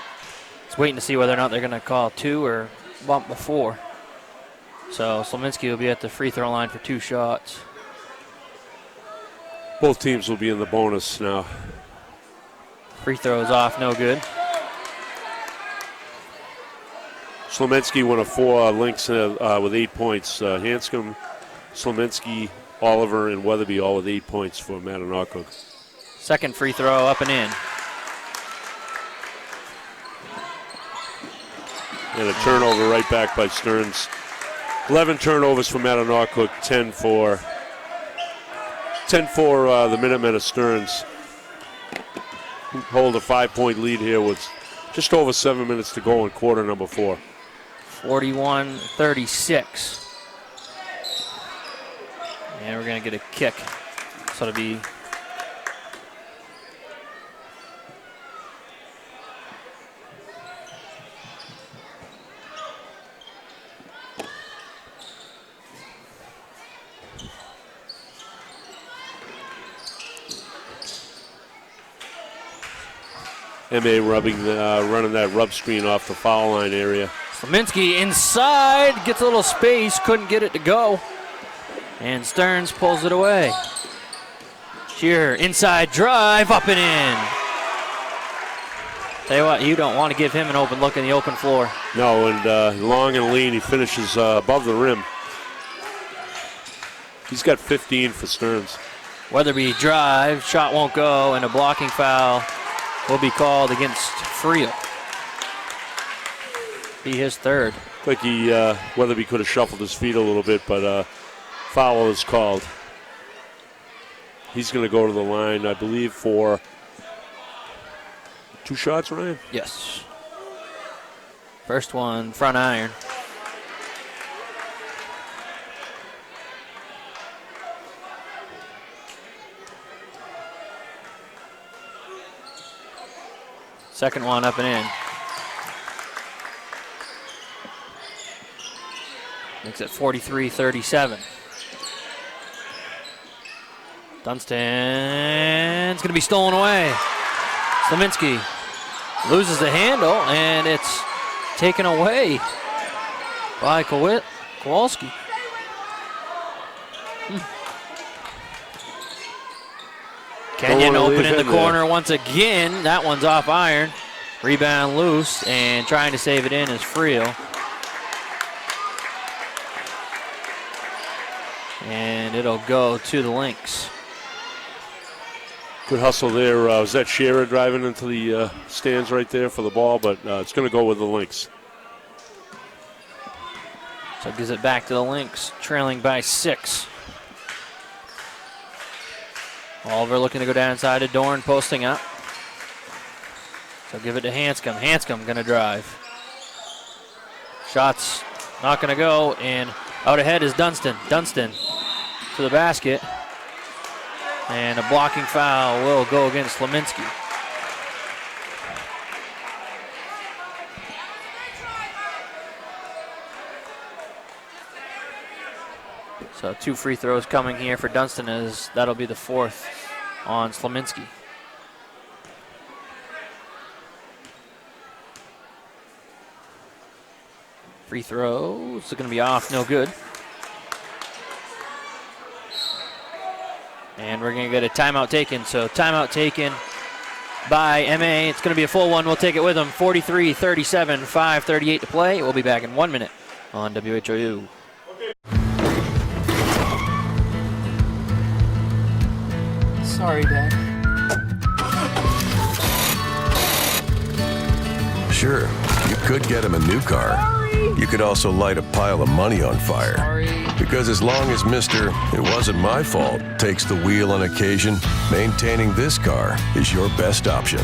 It's waiting to see whether or not they're going to call 2 or bump before. So Slominski will be at the free throw line for 2 shots. Both teams will be in the bonus now. Free throws off, no good. Slominski won a 4 Lynx with 8 points. Hanscom, Slominski, Oliver, and Weatherby all with 8 points for Mattanock. Second free throw up and in. And a turnover right back by Stearns. 11 turnovers for Mattanock, 10 for the Minutemen of Stearns. Hold a 5-point lead here with just over 7 minutes to go in quarter number 4. 41-36. And we're going to get a kick. So it'll be MA running that rub screen off the foul line area. Slominski inside, gets a little space, couldn't get it to go. And Stearns pulls it away. Shearer, inside drive, up and in. Tell you what, you don't want to give him an open look in the open floor. No, and long and lean, he finishes above the rim. He's got 15 for Stearns. Weatherby drive, shot won't go, and a blocking foul will be called against Friel. Be his third. Like Weatherby could have shuffled his feet a little bit, but foul is called. He's going to go to the line, I believe, for 2 shots, Ryan? Yes. First one, front iron. Second one up and in. Makes it 43-37. Dunstan's going to be stolen away. Slominski loses the handle, and it's taken away by Kowalski. Kenyon open in the corner once again. That one's off iron. Rebound loose, and trying to save it in is Friel. And it'll go to the Lynx. Good hustle there. Was that Shearer driving into the stands right there for the ball, but it's going to go with the Lynx. So it gives it back to the Lynx, trailing by 6. Oliver looking to go down inside to Dorn, posting up. So give it to Hanscom. Hanscom going to drive. Shots not going to go, and out ahead is Dunstan. Dunstan to the basket. And a blocking foul will go against Slominski. So 2 free throws coming here for Dunstan, as that'll be the 4th on Slominski. Free throws are going to be off, no good. And we're going to get a timeout taken. So timeout taken by MA. It's going to be a full one. We'll take it with them. 43-37, 5:38 to play. We'll be back in 1 minute on WHOU. Sorry, Dad. Sure, you could get him a new car. You could also light a pile of money on fire. Because as long as Mr. It wasn't my fault takes the wheel on occasion, maintaining this car is your best option.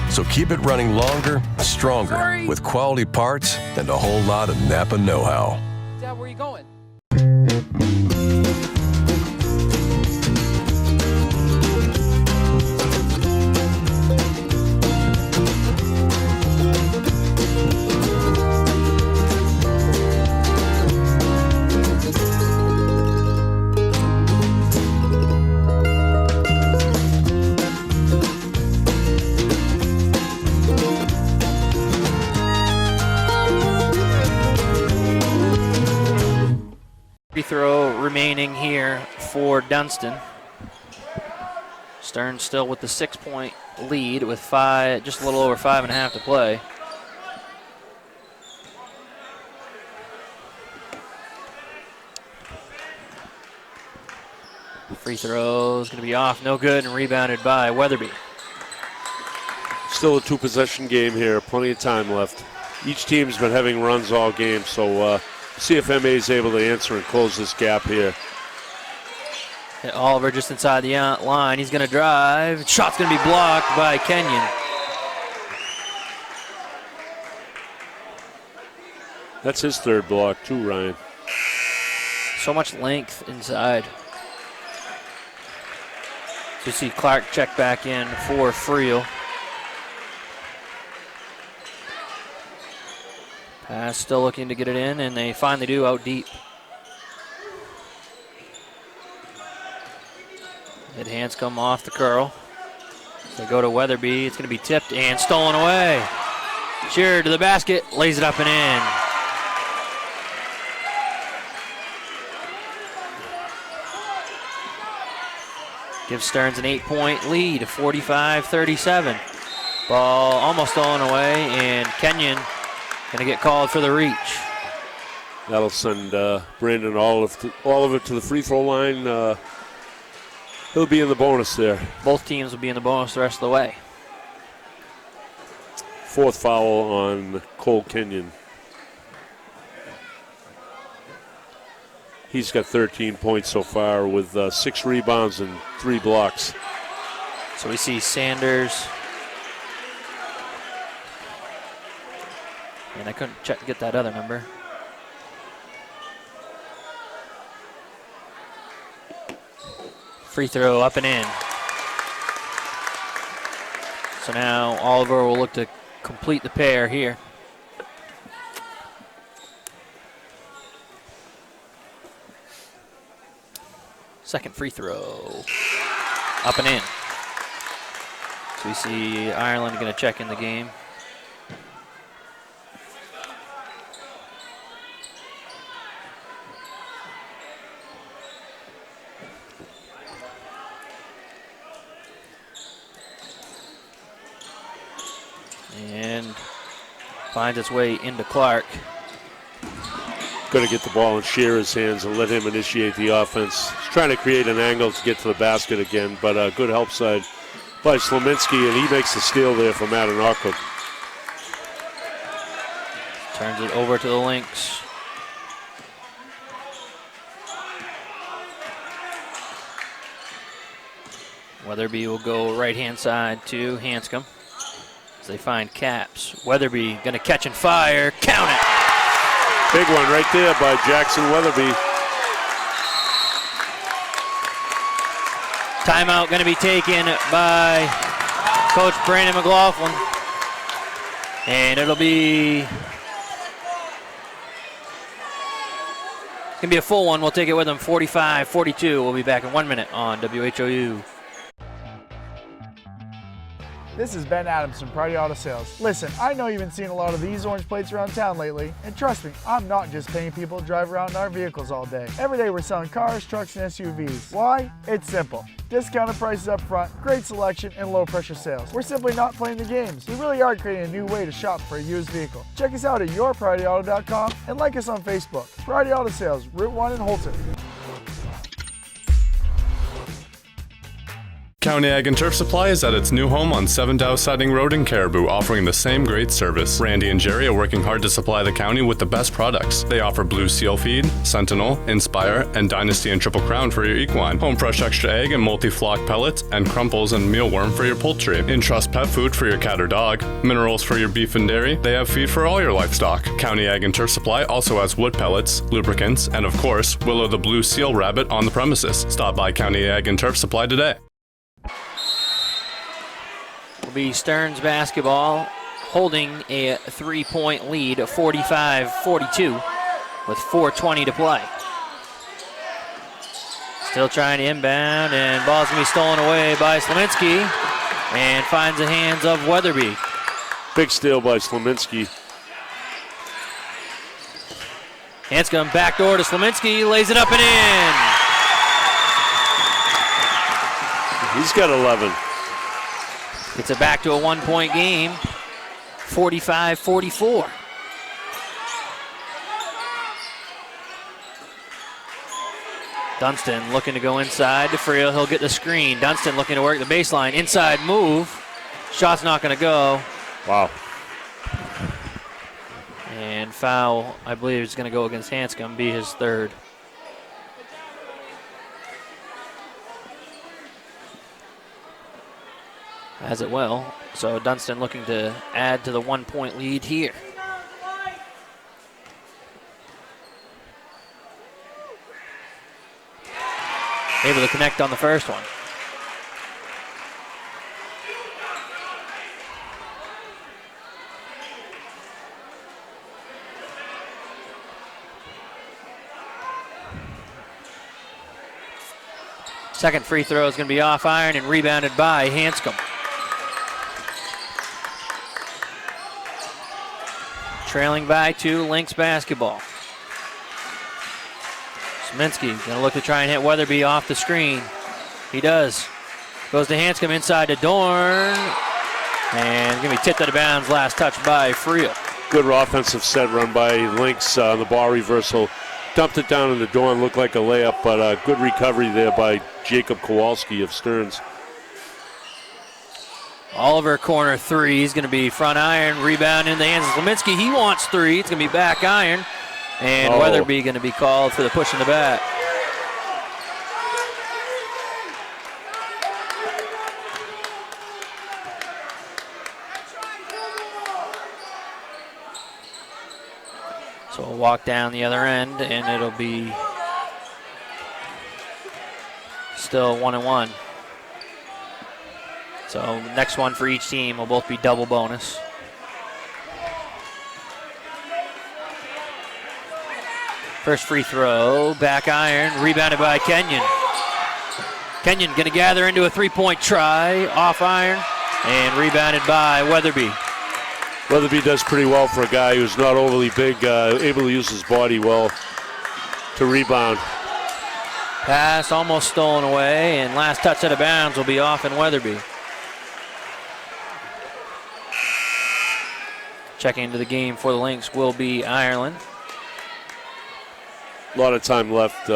So keep it running longer, stronger, with quality parts and a whole lot of Napa know-how. Dad, where are you going? throw remaining here for Dunston. Stearns still with the 6-point lead with just a little over 5.5 to play. Free throw is going to be off, no good, and rebounded by Weatherby. Still a 2-possession game here, plenty of time left. Each team's been having runs all game, so see if MA is able to answer and close this gap here. Oliver just inside the line. He's going to drive. Shot's going to be blocked by Kenyon. That's his third block too, Ryan. So much length inside. So you see Clark check back in for Friel. Pass still looking to get it in, and they finally do out deep. Mid hands come off the curl. They go to Weatherby. It's going to be tipped and stolen away. Shearer to the basket, lays it up and in. Gives Stearns an 8-point lead, 45-37. Ball almost stolen away, and Kenyon going to get called for the reach. That'll send Brandon Oliver to the free throw line. He'll be in the bonus there. Both teams will be in the bonus the rest of the way. Fourth foul on Cole Kenyon. He's got 13 points so far with 6 rebounds and 3 blocks. So we see Sanders. And I couldn't get that other number. Free throw up and in. So now Oliver will look to complete the pair here. Second free throw. Up and in. So we see Ireland going to check in the game. And finds its way into Clark. Going to get the ball in Shearer's hands and let him initiate the offense. He's trying to create an angle to get to the basket again, but a good help side by Slominski, and he makes the steal there for Madanaucook. Turns it over to the Lynx. Weatherby will go right-hand side to Hanscom as they find Caps. Weatherby going to catch and fire. Count it! Big one right there by Jackson Weatherby. Timeout going to be taken by Coach Brandon McLaughlin. And it'll be, it's going to be a full one. We'll take it with them, 45-42. We'll be back in 1 minute on WHOU. This is Ben Adams from Priority Auto Sales. Listen, I know you've been seeing a lot of these orange plates around town lately, and trust me, I'm not just paying people to drive around in our vehicles all day. Every day we're selling cars, trucks, and SUVs. Why? It's simple. Discounted prices up front, great selection, and low pressure sales. We're simply not playing the games. We really are creating a new way to shop for a used vehicle. Check us out at yourpriorityauto.com and like us on Facebook. Priority Auto Sales, Route 1 in Holton. County Ag and Turf Supply is at its new home on 7 Dow Siding Road in Caribou, offering the same great service. Randy and Jerry are working hard to supply the county with the best products. They offer Blue Seal Feed, Sentinel, Inspire, and Dynasty and Triple Crown for your equine, Home Fresh Extra Egg and Multi-Flock Pellets, and Crumples and Mealworm for your poultry, Entrust Pet Food for your cat or dog, Minerals for your beef and dairy. They have feed for all your livestock. County Ag and Turf Supply also has wood pellets, lubricants, and of course, Willow the Blue Seal Rabbit on the premises. Stop by County Ag and Turf Supply today. Will be Stearns basketball holding a 3-point lead, 45-42 with 4:20 to play. Still trying to inbound, and ball's going to be stolen away by Slominski and finds the hands of Hanscom backdoor to Slominski, lays it up and in. He's got 11. Gets it back to a 1-point game, 45-44. Dunston looking to go inside to Friel. He'll get the screen. Dunston looking to work the baseline. Inside move. Shot's not going to go. Wow. And foul, I believe, is going to go against Hanscom, be his third. As it will. So Dunston looking to add to the 1-point lead here. Able to connect on the first one. Second free throw is going to be off iron and rebounded by Hanscom. Trailing by 2, Lynx basketball. Sminsky going to look to try and hit Weatherby off the screen. He does. Goes to Hanscom inside to Dorn. And going to be tipped out of bounds, last touch by Friel. Good offensive set run by Lynx on the ball reversal. Dumped it down in the Dorn, looked like a layup, but good recovery there by Jacob Kowalski of Stearns. Oliver corner 3. He's going to be front iron. Rebound in the hands of Slominski. He wants 3. It's going to be back iron. And Weatherby going to be called for the push in the back. So we'll walk down the other end, and it'll be still 1-1. So next one for each team will both be double bonus. First free throw, back iron, rebounded by Kenyon. Kenyon going to gather into a 3-point try, off iron, and rebounded by Weatherby. Weatherby does pretty well for a guy who's not overly big, able to use his body well to rebound. Pass almost stolen away, and last touch out of bounds will be off in Weatherby. Checking into the game for the Lynx will be Ireland. A lot of time left.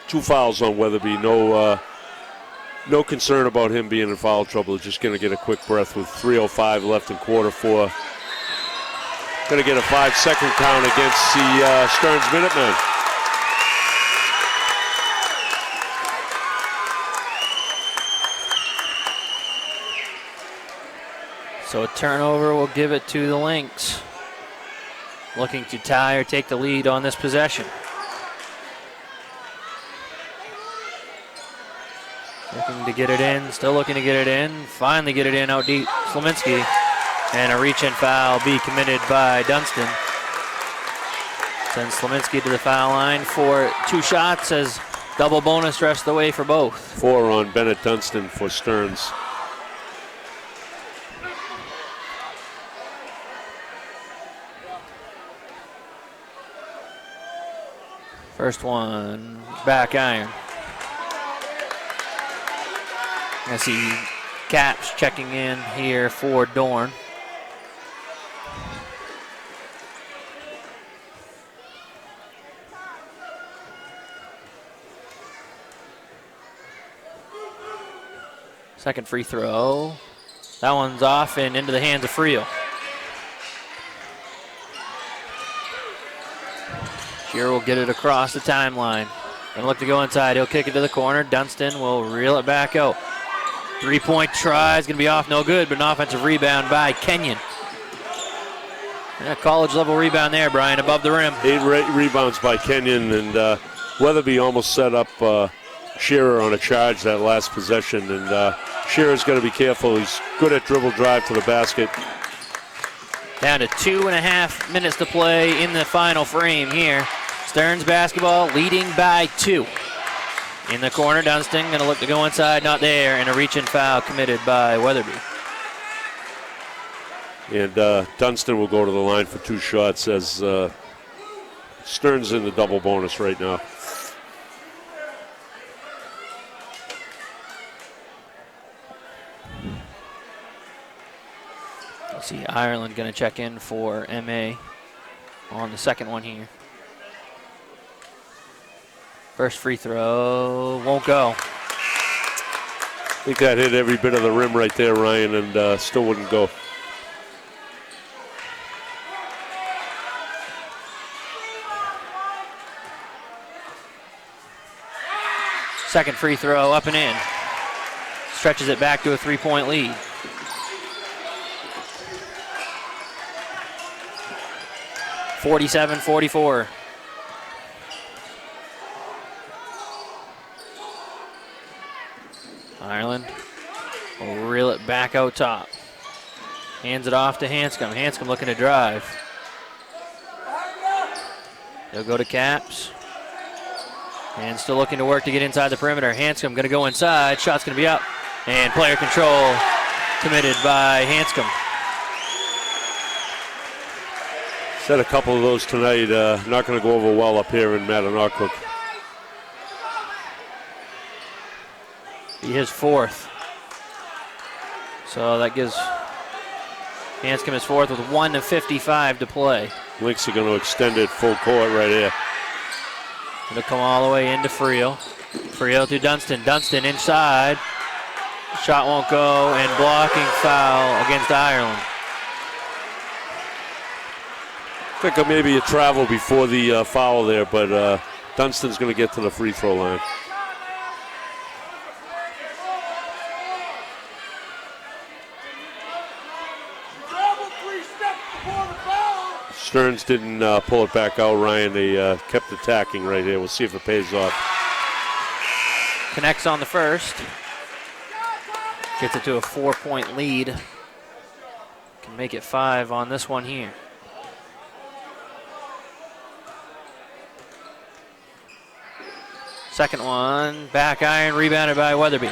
2 fouls on Weatherby. No concern about him being in foul trouble. Just going to get a quick breath with 3:05 left in quarter 4. Going to get a 5-second count against the Stearns Minutemen. So a turnover will give it to the Lynx. Looking to tie or take the lead on this possession. Looking to get it in, still looking to get it in. Finally get it in out deep, Slominski. And a reach-in foul be committed by Dunston. Sends Slominski to the foul line for 2 shots as double bonus rest of the way for both. 4 on Bennett Dunston for Stearns. First one, back iron. I see Caps checking in here for Dorn. Second free throw. That one's off and into the hands of Friel. Shearer will get it across the timeline. Gonna look to go inside. He'll kick it to the corner. Dunston will reel it back out. 3-point try is gonna be off, no good, but an offensive rebound by Kenyon. Yeah, college level rebound there, Brian, above the rim. 8 rebounds by Kenyon, and Weatherby almost set up Shearer on a charge that last possession, and Shearer's got to be careful. He's good at dribble drive to the basket. Down to 2.5 minutes to play in the final frame here. Stearns basketball leading by 2. In the corner, Dunston going to look to go inside, not there, and a reach-in foul committed by Weatherby. And Dunston will go to the line for 2 shots as Stearns in the double bonus right now. Let's see, Ireland going to check in for MA on the second one here. First free throw won't go. I think that hit every bit of the rim right there, Ryan, and still wouldn't go. Second free throw up and in. Stretches it back to a 3-point lead. (47-44). Ireland will reel it back out top. Hands it off to Hanscom. Hanscom looking to drive. They'll go to Caps. And still looking to work to get inside the perimeter. Hanscom going to go inside. Shot's going to be up. And player control committed by Hanscom. Said a couple of those tonight. Not going to go over well up here in Mattanock. Be his fourth. So that gives Hanscom his fourth with 1:55 to play. Lynx are going to extend it full court right here. Going to come all the way into Frio. Frio to Dunston. Dunston inside. Shot won't go, and blocking foul against Ireland. I think maybe a travel before the foul there, but Dunston's going to get to the free throw line. Stearns didn't pull it back out, Ryan. They kept attacking right here. We'll see if it pays off. Connects on the first. Gets it to a 4-point lead. Can make it 5 on this one here. Second one, back iron, rebounded by Weatherby.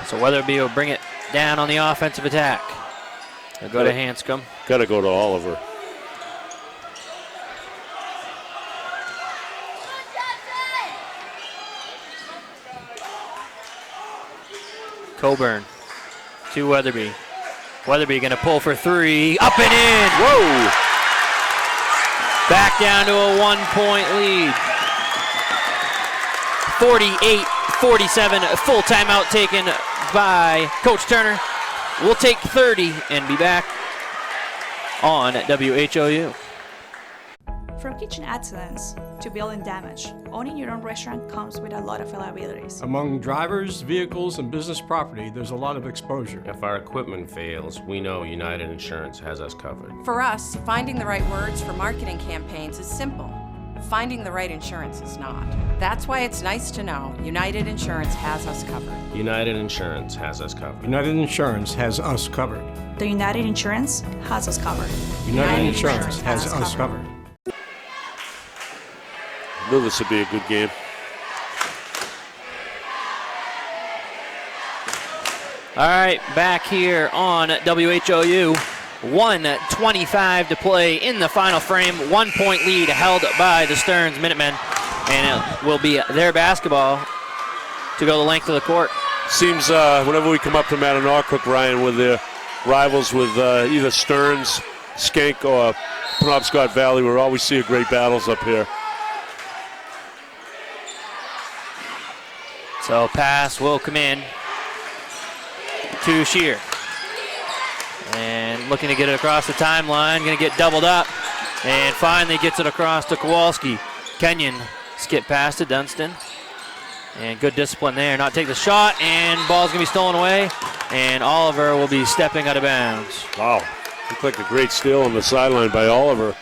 So Weatherby will bring it down on the offensive attack. They'll go to Hanscom. Got to go to Oliver. Coburn to Weatherby. Weatherby going to pull for three. Up and in. Whoa. Back down to a 1-point lead. 48-47. Full timeout taken by Coach Turner. We'll take 30 and be back on WHOU. From kitchen excellence to building damage, owning your own restaurant comes with a lot of liabilities. Among drivers, vehicles, and business property, there's a lot of exposure. If our equipment fails, we know United Insurance has us covered. For us, finding the right words for marketing campaigns is simple. Finding the right insurance is not. That's why it's nice to know United Insurance has us covered. United Insurance has us covered. United Insurance has us covered. The United Insurance has us covered. United Insurance has us covered. I knew this would be a good game. All right, back here on WHOU. 1:25 to play in the final frame. 1-point lead held by the Stearns Minutemen. And it will be their basketball to go the length of the court. Seems whenever we come up to Mattanock, Ryan, with their rivals with either Stearns, Skank, or Penobscot Valley, we always see great battles up here. So pass will come in to Shear. And looking to get it across the timeline, going to get doubled up. And finally gets it across to Kowalski. Kenyon skip past to Dunston. And good discipline there, not take the shot, and ball's going to be stolen away. And Oliver will be stepping out of bounds. Wow, looked like a great steal on the sideline by Oliver.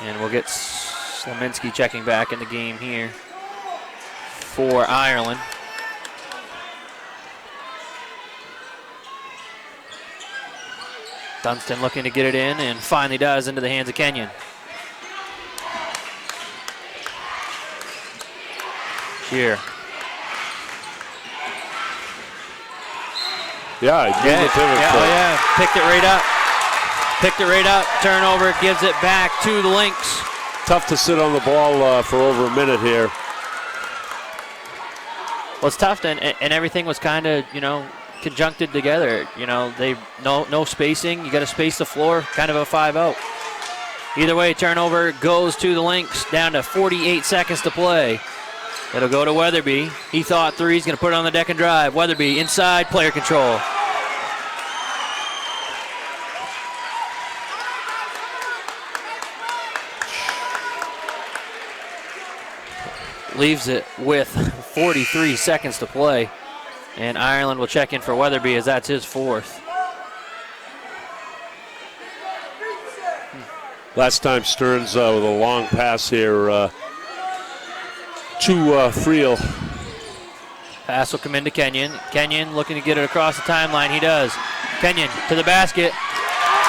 And we'll get Slaminski checking back in the game here for Ireland. Dunston looking to get it in, and finally does, into the hands of Kenyon. Shear. Yeah, he did the pivot. Yeah, picked it right up. Picked it right up. Turnover, gives it back to the Lynx. Tough to sit on the ball for over a minute here. Well, it's tough, and everything was kind of, conjuncted together. They no spacing. You got to space the floor, kind of a 5-0. Either way, turnover goes to the Lynx, down to 48 seconds to play. It'll go to Weatherby. He thought three. He's going to put it on the deck and drive. Weatherby inside, player control. Leaves it with 43 seconds to play. And Ireland will check in for Weatherby as that's his fourth. Last time Stearns with a long pass here to Friel. Pass will come into Kenyon. Kenyon looking to get it across the timeline. He does. Kenyon to the basket.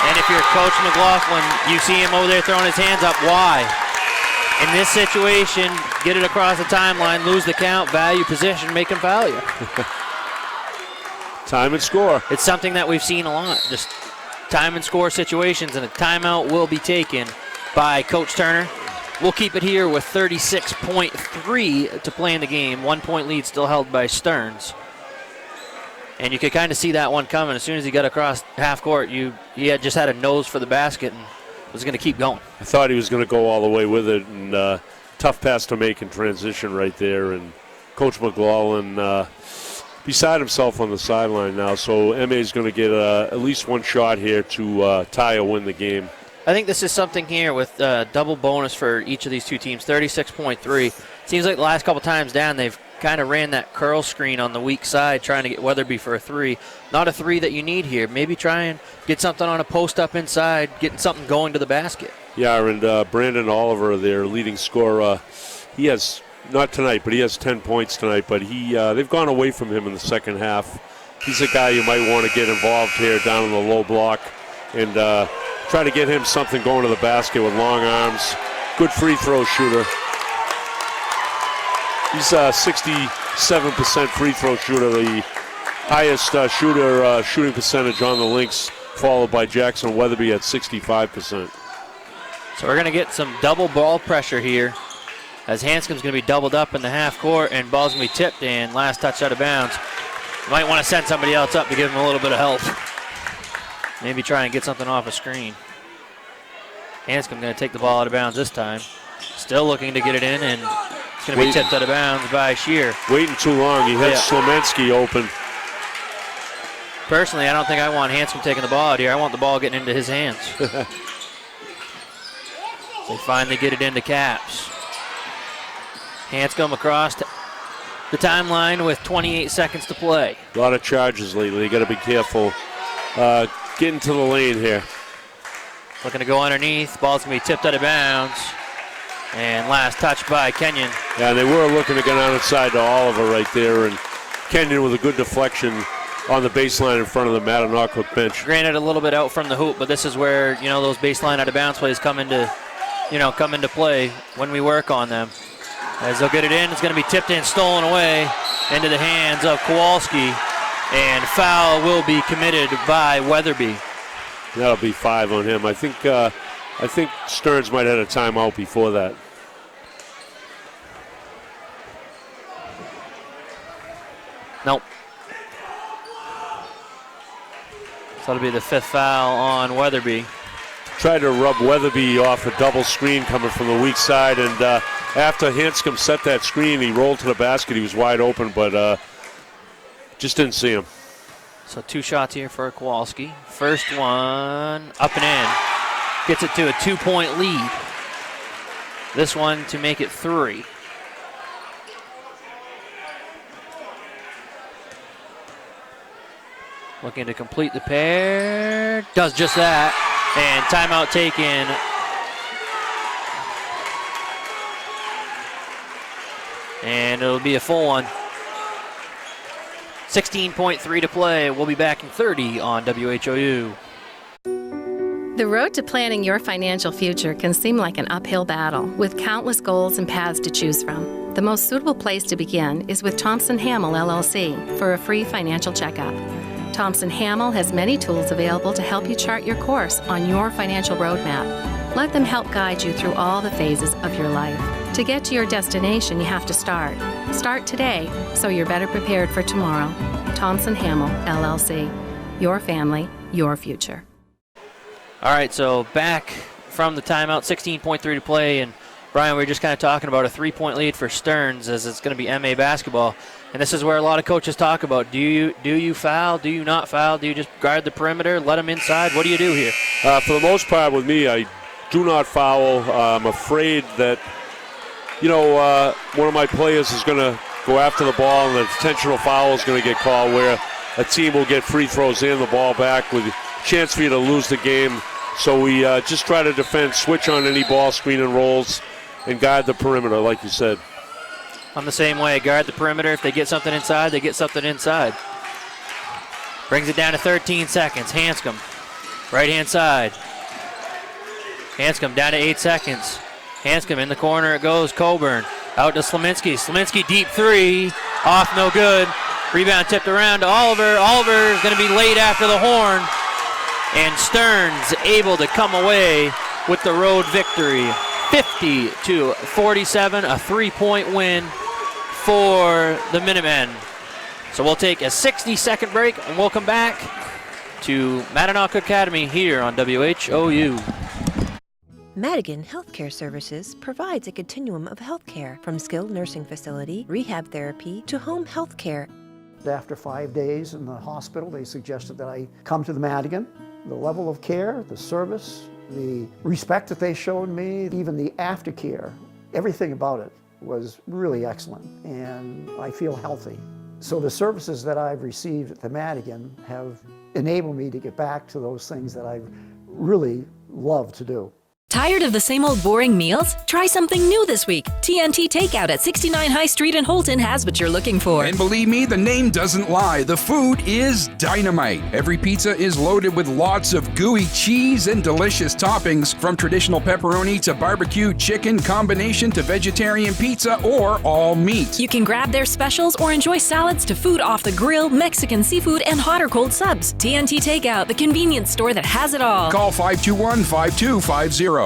And if you're Coach McLaughlin, you see him over there throwing his hands up. Why? In this situation, get it across the timeline, lose the count, value position, make him foul you. Time and score. It's something that we've seen a lot. Just time and score situations, and a timeout will be taken by Coach Turner. We'll keep it here with 36.3 to play in the game. 1 point lead still held by Stearns. And you could kind of see that one coming. As soon as he got across half court, he had just had a nose for the basket and was going to keep going. I thought he was going to go all the way with it, and tough pass to make in transition right there. And Coach McLaughlin beside himself on the sideline now, so MA is going to get at least one shot here to tie or win the game. I think this is something here with double bonus for each of these two teams, 36.3. Seems like the last couple times down, they've kind of ran that curl screen on the weak side, trying to get Weatherby for a three. Not a three that you need here. Maybe try and get something on a post up inside, getting something going to the basket. Yeah, and Brandon Oliver, their leading scorer, he has, not tonight, but he has 10 points tonight, but they've gone away from him in the second half. He's a guy you might want to get involved here down in the low block and try to get him something going to the basket with long arms. Good free throw shooter. He's a 67% free throw shooter, the highest shooting percentage on the Lynx, followed by Jackson Weatherby at 65%. So we're going to get some double ball pressure here as Hanscom's going to be doubled up in the half court and ball's going to be tipped and last touch out of bounds. You might want to send somebody else up to give him a little bit of help. Maybe try and get something off a screen. Hanscom going to take the ball out of bounds this time. Still looking to get it in, and it's going to be tipped out of bounds by Shear. Waiting too long. He had Slomensky open. Personally, I don't think I want Hanscom taking the ball out here. I want the ball getting into his hands. They finally get it into Caps. Hanscom across the timeline with 28 seconds to play. A lot of charges lately. You got to be careful. Getting to the lane here. Looking to go underneath. Ball's going to be tipped out of bounds. And last touch by Kenyon. Yeah, they were looking to get on inside to Oliver right there. And Kenyon with a good deflection on the baseline in front of the Mattanock bench. Granted, a little bit out from the hoop, but this is where, those baseline out of bounds plays come into play when we work on them. As they'll get it in, it's going to be tipped in, stolen away into the hands of Kowalski. And foul will be committed by Weatherby. That'll be 5 on him. I think Stearns might have had a timeout before that. Nope. So that'll be the 5th foul on Weatherby. Tried to rub Weatherby off a double screen coming from the weak side, and after Hanscom set that screen, he rolled to the basket. He was wide open, but just didn't see him. So 2 shots here for Kowalski. First one up and in. Gets it to a 2-point lead. This one to make it 3. Looking to complete the pair. Does just that. And timeout taken. And it'll be a full one. 16.3 to play. We'll be back in 30 on WHOU. The road to planning your financial future can seem like an uphill battle with countless goals and paths to choose from. The most suitable place to begin is with Thompson Hamill LLC for a free financial checkup. Thompson Hamill has many tools available to help you chart your course on your financial roadmap. Let them help guide you through all the phases of your life. To get to your destination, you have to start. Start today so you're better prepared for tomorrow. Thompson Hamill, LLC. Your family, your future. All right, so back from the timeout, 16.3 to play, and Brian, we were just kind of talking about a 3-point lead for Stearns as it's going to be MA basketball. And this is where a lot of coaches talk about, do you foul? Do you not foul? Do you just guard the perimeter, let them inside? What do you do here? For the most part with me, I do not foul. I'm afraid that, one of my players is going to go after the ball and the intentional foul is going to get called, where a team will get free throws and the ball back with a chance for you to lose the game. So we just try to defend, switch on any ball screen and rolls, and guard the perimeter, like you said. I'm the same way. Guard the perimeter. If they get something inside, they get something inside. Brings it down to 13 seconds. Hanscom, right-hand side. Hanscom down to 8 seconds. Hanscom in the corner it goes. Coburn out to Slominski. Slominski deep three. Off, no good. Rebound tipped around to Oliver. Oliver is going to be late after the horn. And Stearns able to come away with the road victory. 50-47, a 3-point win for the Minutemen. So we'll take a 60-second break, and we'll come back to Madanog Academy here on WHOU. Madigan Healthcare Services provides a continuum of healthcare, from skilled nursing facility, rehab therapy, to home healthcare. After 5 days in the hospital, they suggested that I come to the Madigan. The level of care, the service, the respect that they showed me, even the aftercare, everything about it was really excellent, and I feel healthy. So the services that I've received at the Madigan have enabled me to get back to those things that I really love to do. Tired of the same old boring meals? Try something new this week. TNT Takeout at 69 High Street in Holton has what you're looking for. And believe me, the name doesn't lie. The food is dynamite. Every pizza is loaded with lots of gooey cheese and delicious toppings, from traditional pepperoni to barbecue chicken, combination to vegetarian pizza, or all meat. You can grab their specials or enjoy salads to food off the grill, Mexican seafood, and hot or cold subs. TNT Takeout, the convenience store that has it all. Call 521-5250.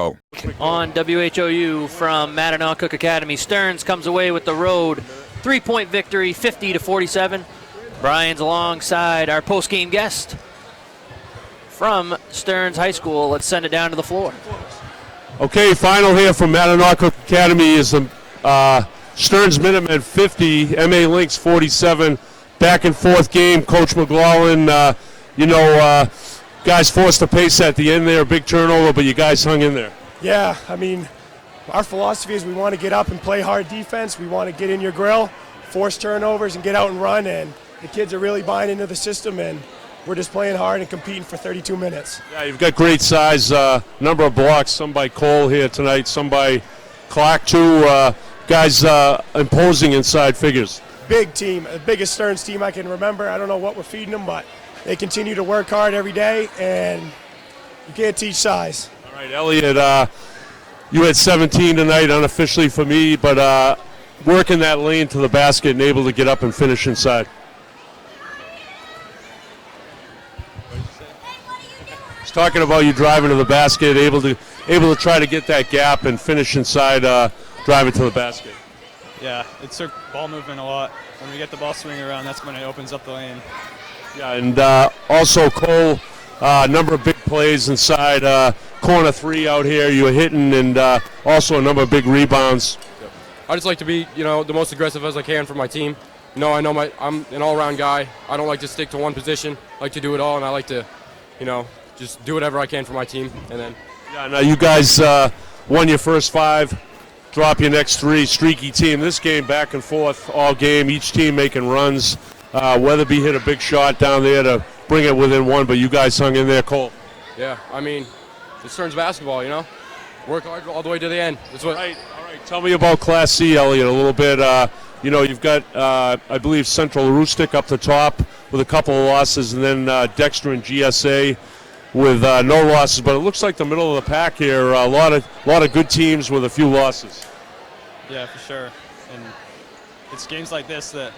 On WHOU from Madanog Cook Academy, Stearns comes away with the road 3-point victory, 50-47. Brian's alongside our post-game guest from Stearns High School. Let's send it down to the floor. Okay, final here from Madanog Cook Academy is Stearns Minutemen 50, MA Lynx 47. Back and forth game. Coach McLaughlin, guys forced the pace at the end there, big turnover, but you guys hung in there. Yeah, I mean, our philosophy is we want to get up and play hard defense. We want to get in your grill, force turnovers, and get out and run. And the kids are really buying into the system, and we're just playing hard and competing for 32 minutes. Yeah, you've got great size, number of blocks, some by Cole here tonight, some by Clark too. Guys imposing inside figures. Big team, the biggest Stearns team I can remember. I don't know what we're feeding them, but they continue to work hard every day, and you can't teach size. All right, Elliot, you had 17 tonight unofficially for me, but working that lane to the basket and able to get up and finish inside. He's talking about you driving to the basket, able to try to get that gap and finish inside, driving to the basket. Yeah, it's our ball movement a lot. When we get the ball swinging around, that's when it opens up the lane. Yeah, and also Cole, number of big plays inside, corner three out here you're hitting, and also a number of big rebounds. I just like to be, the most aggressive as I can for my team. I know I'm an all-around guy. I don't like to stick to one position. I like to do it all, and I like to, just do whatever I can for my team. And then. Yeah, now you guys won your first 5. Drop your next 3, streaky team. This game back and forth all game, each team making runs. Weatherby hit a big shot down there to bring it within 1, but you guys hung in there, Cole. Yeah, I mean, it's Stearns basketball, Work hard all the way to the end. That's what. All right. Tell me about Class C, Elliot, a little bit. You've got, I believe, Central Aroostook up the top with a couple of losses, and then Dexter and GSA with no losses. But it looks like the middle of the pack here. A lot of good teams with a few losses. Yeah, for sure. And it's games like this that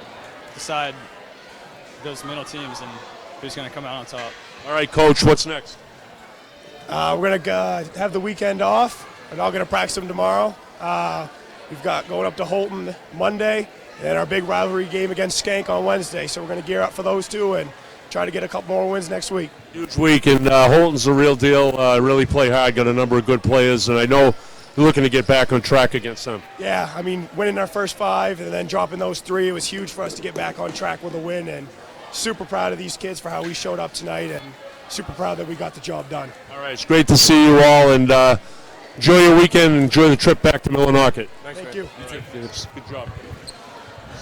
decide those middle teams. And who's going to come out on top. All right, Coach, what's next? We're going to have the weekend off. We're all going to practice them tomorrow. We've got going up to Holton Monday and our big rivalry game against Skank on Wednesday. So we're going to gear up for those two and try to get a couple more wins next week. Huge week, and Holton's the real deal. Really play hard, got a number of good players, and I know you're looking to get back on track against them. Yeah, I mean, winning our first 5 and then dropping those 3, it was huge for us to get back on track with a win, and super proud of these kids for how we showed up tonight, and super proud that we got the job done. All right, it's great to see you all, and enjoy your weekend, enjoy the trip back to Millinocket. Thank you. Good job.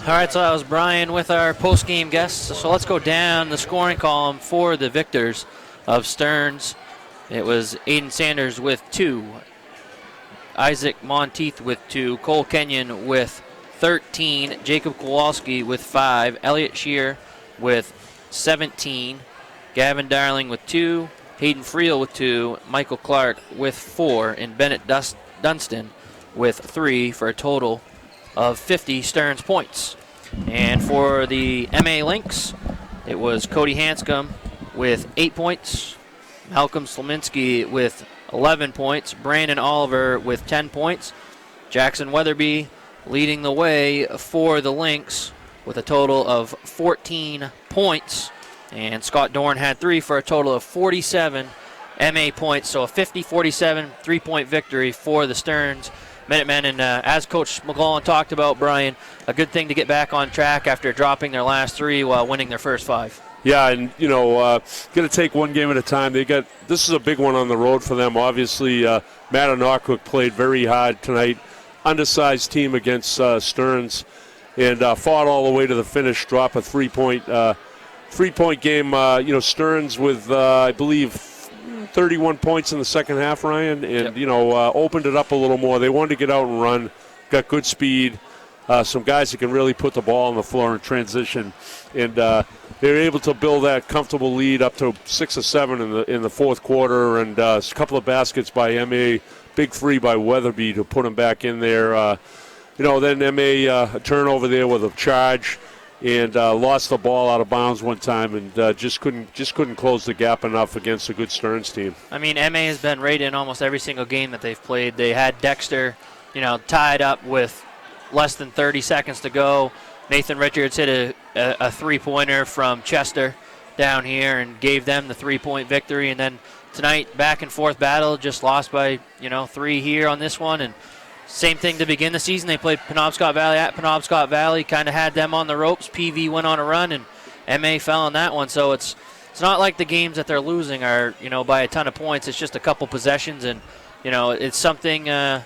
All right, so that was Brian with our post-game guests. So let's go down the scoring column for the victors of Stearns. It was Aiden Sanders with 2, Isaac Monteith with 2, Cole Kenyon with 13, Jacob Kowalski with 5, Elliot Shear with 17, Gavin Darling with 2, Hayden Friel with 2, Michael Clark with 4, and Bennett Dunstan with 3 for a total of 50 Stearns points. And for the MA Lynx, it was Cody Hanscom with 8 points, Malcolm Slominski with 11 points, Brandon Oliver with 10 points, Jackson Weatherby leading the way for the Lynx with a total of 14 points, and Scott Dorn had 3 for a total of 47 MA points. So a 50-47 3-point victory for the Stearns Minutemen, and as Coach McClellan talked about, Brian, a good thing to get back on track after dropping their last 3 while winning their first 5. Yeah, and going to take one game at a time. This is a big one on the road for them. Obviously, Mattanock played very hard tonight. Undersized team against Stearns, and fought all the way to the finish. Drop a 3-point game. Stearns with I believe 31 points in the second half, Ryan, and opened it up a little more. They wanted to get out and run. Got good speed. Some guys that can really put the ball on the floor in transition, and they were able to build that comfortable lead up to 6 or 7 in the fourth quarter, and a couple of baskets by MA, big 3 by Weatherby to put them back in there. Then MA a turnover there with a charge, and lost the ball out of bounds one time, and just couldn't close the gap enough against a good Stearns team. I mean, MA has been rated in almost every single game that they've played. They had Dexter, tied up with less than 30 seconds to go. Nathan Richards hit a three-pointer from Chester down here and gave them the 3-point victory. And then tonight, back and forth battle, just lost by 3 here on this one. And same thing to begin the season. They played Penobscot Valley at Penobscot Valley, kind of had them on the ropes. PV went on a run, and MA fell on that one. So it's not like the games that they're losing are by a ton of points. It's just a couple possessions, and it's something they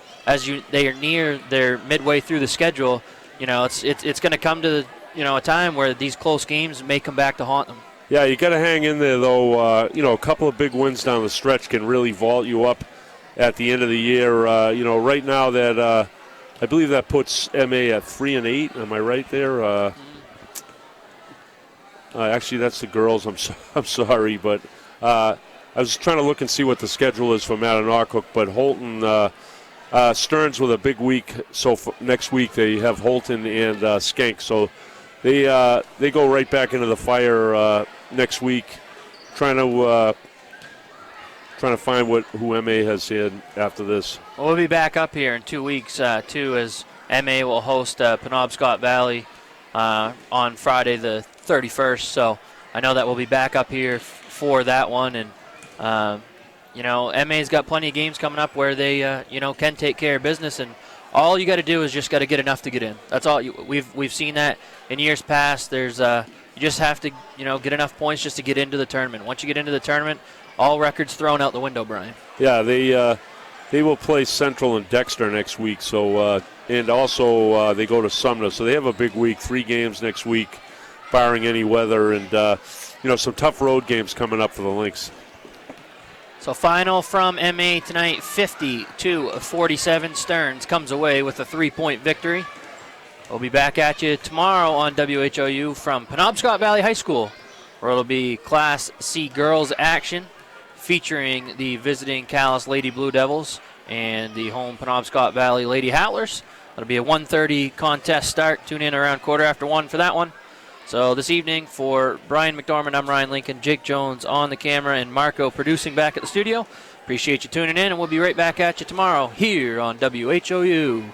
are near their midway through the schedule. It's going to come to a time where these close games may come back to haunt them. Yeah, you got to hang in there though. A couple of big wins down the stretch can really vault you up at the end of the year. Right now that I believe that puts MA at 3-8. Am I right there? Actually, that's the girls. I'm sorry, but I was trying to look and see what the schedule is for Mattanock, but Holton, Stearns with a big week. So next week they have Holton and Skank. So they go right back into the fire next week, trying to find who MA has had after this. Well, we'll be back up here in 2 weeks, too, as MA will host Penobscot Valley on Friday the 31st. So I know that we'll be back up here for that one. And, MA's got plenty of games coming up where they, can take care of business. And all you got to do is just got to get enough to get in. That's all. We've seen that in years past. There's you just have to, get enough points just to get into the tournament. Once you get into the tournament, all records thrown out the window, Brian. Yeah, they will play Central and Dexter next week. So and also they go to Sumner. So they have a big week, 3 games next week, barring any weather, and some tough road games coming up for the Lynx. So final from MA tonight, 50-47. Stearns comes away with a 3-point victory. We'll be back at you tomorrow on WHOU from Penobscot Valley High School, where it'll be Class C girls action featuring the visiting Calais Lady Blue Devils and the home Penobscot Valley Lady Howlers. It'll be a 1:30 contest start. Tune in around 1:15 for that one. So this evening for Brian McDormand, I'm Ryan Lincoln, Jake Jones on the camera, and Marco producing back at the studio. Appreciate you tuning in, and we'll be right back at you tomorrow here on WHOU.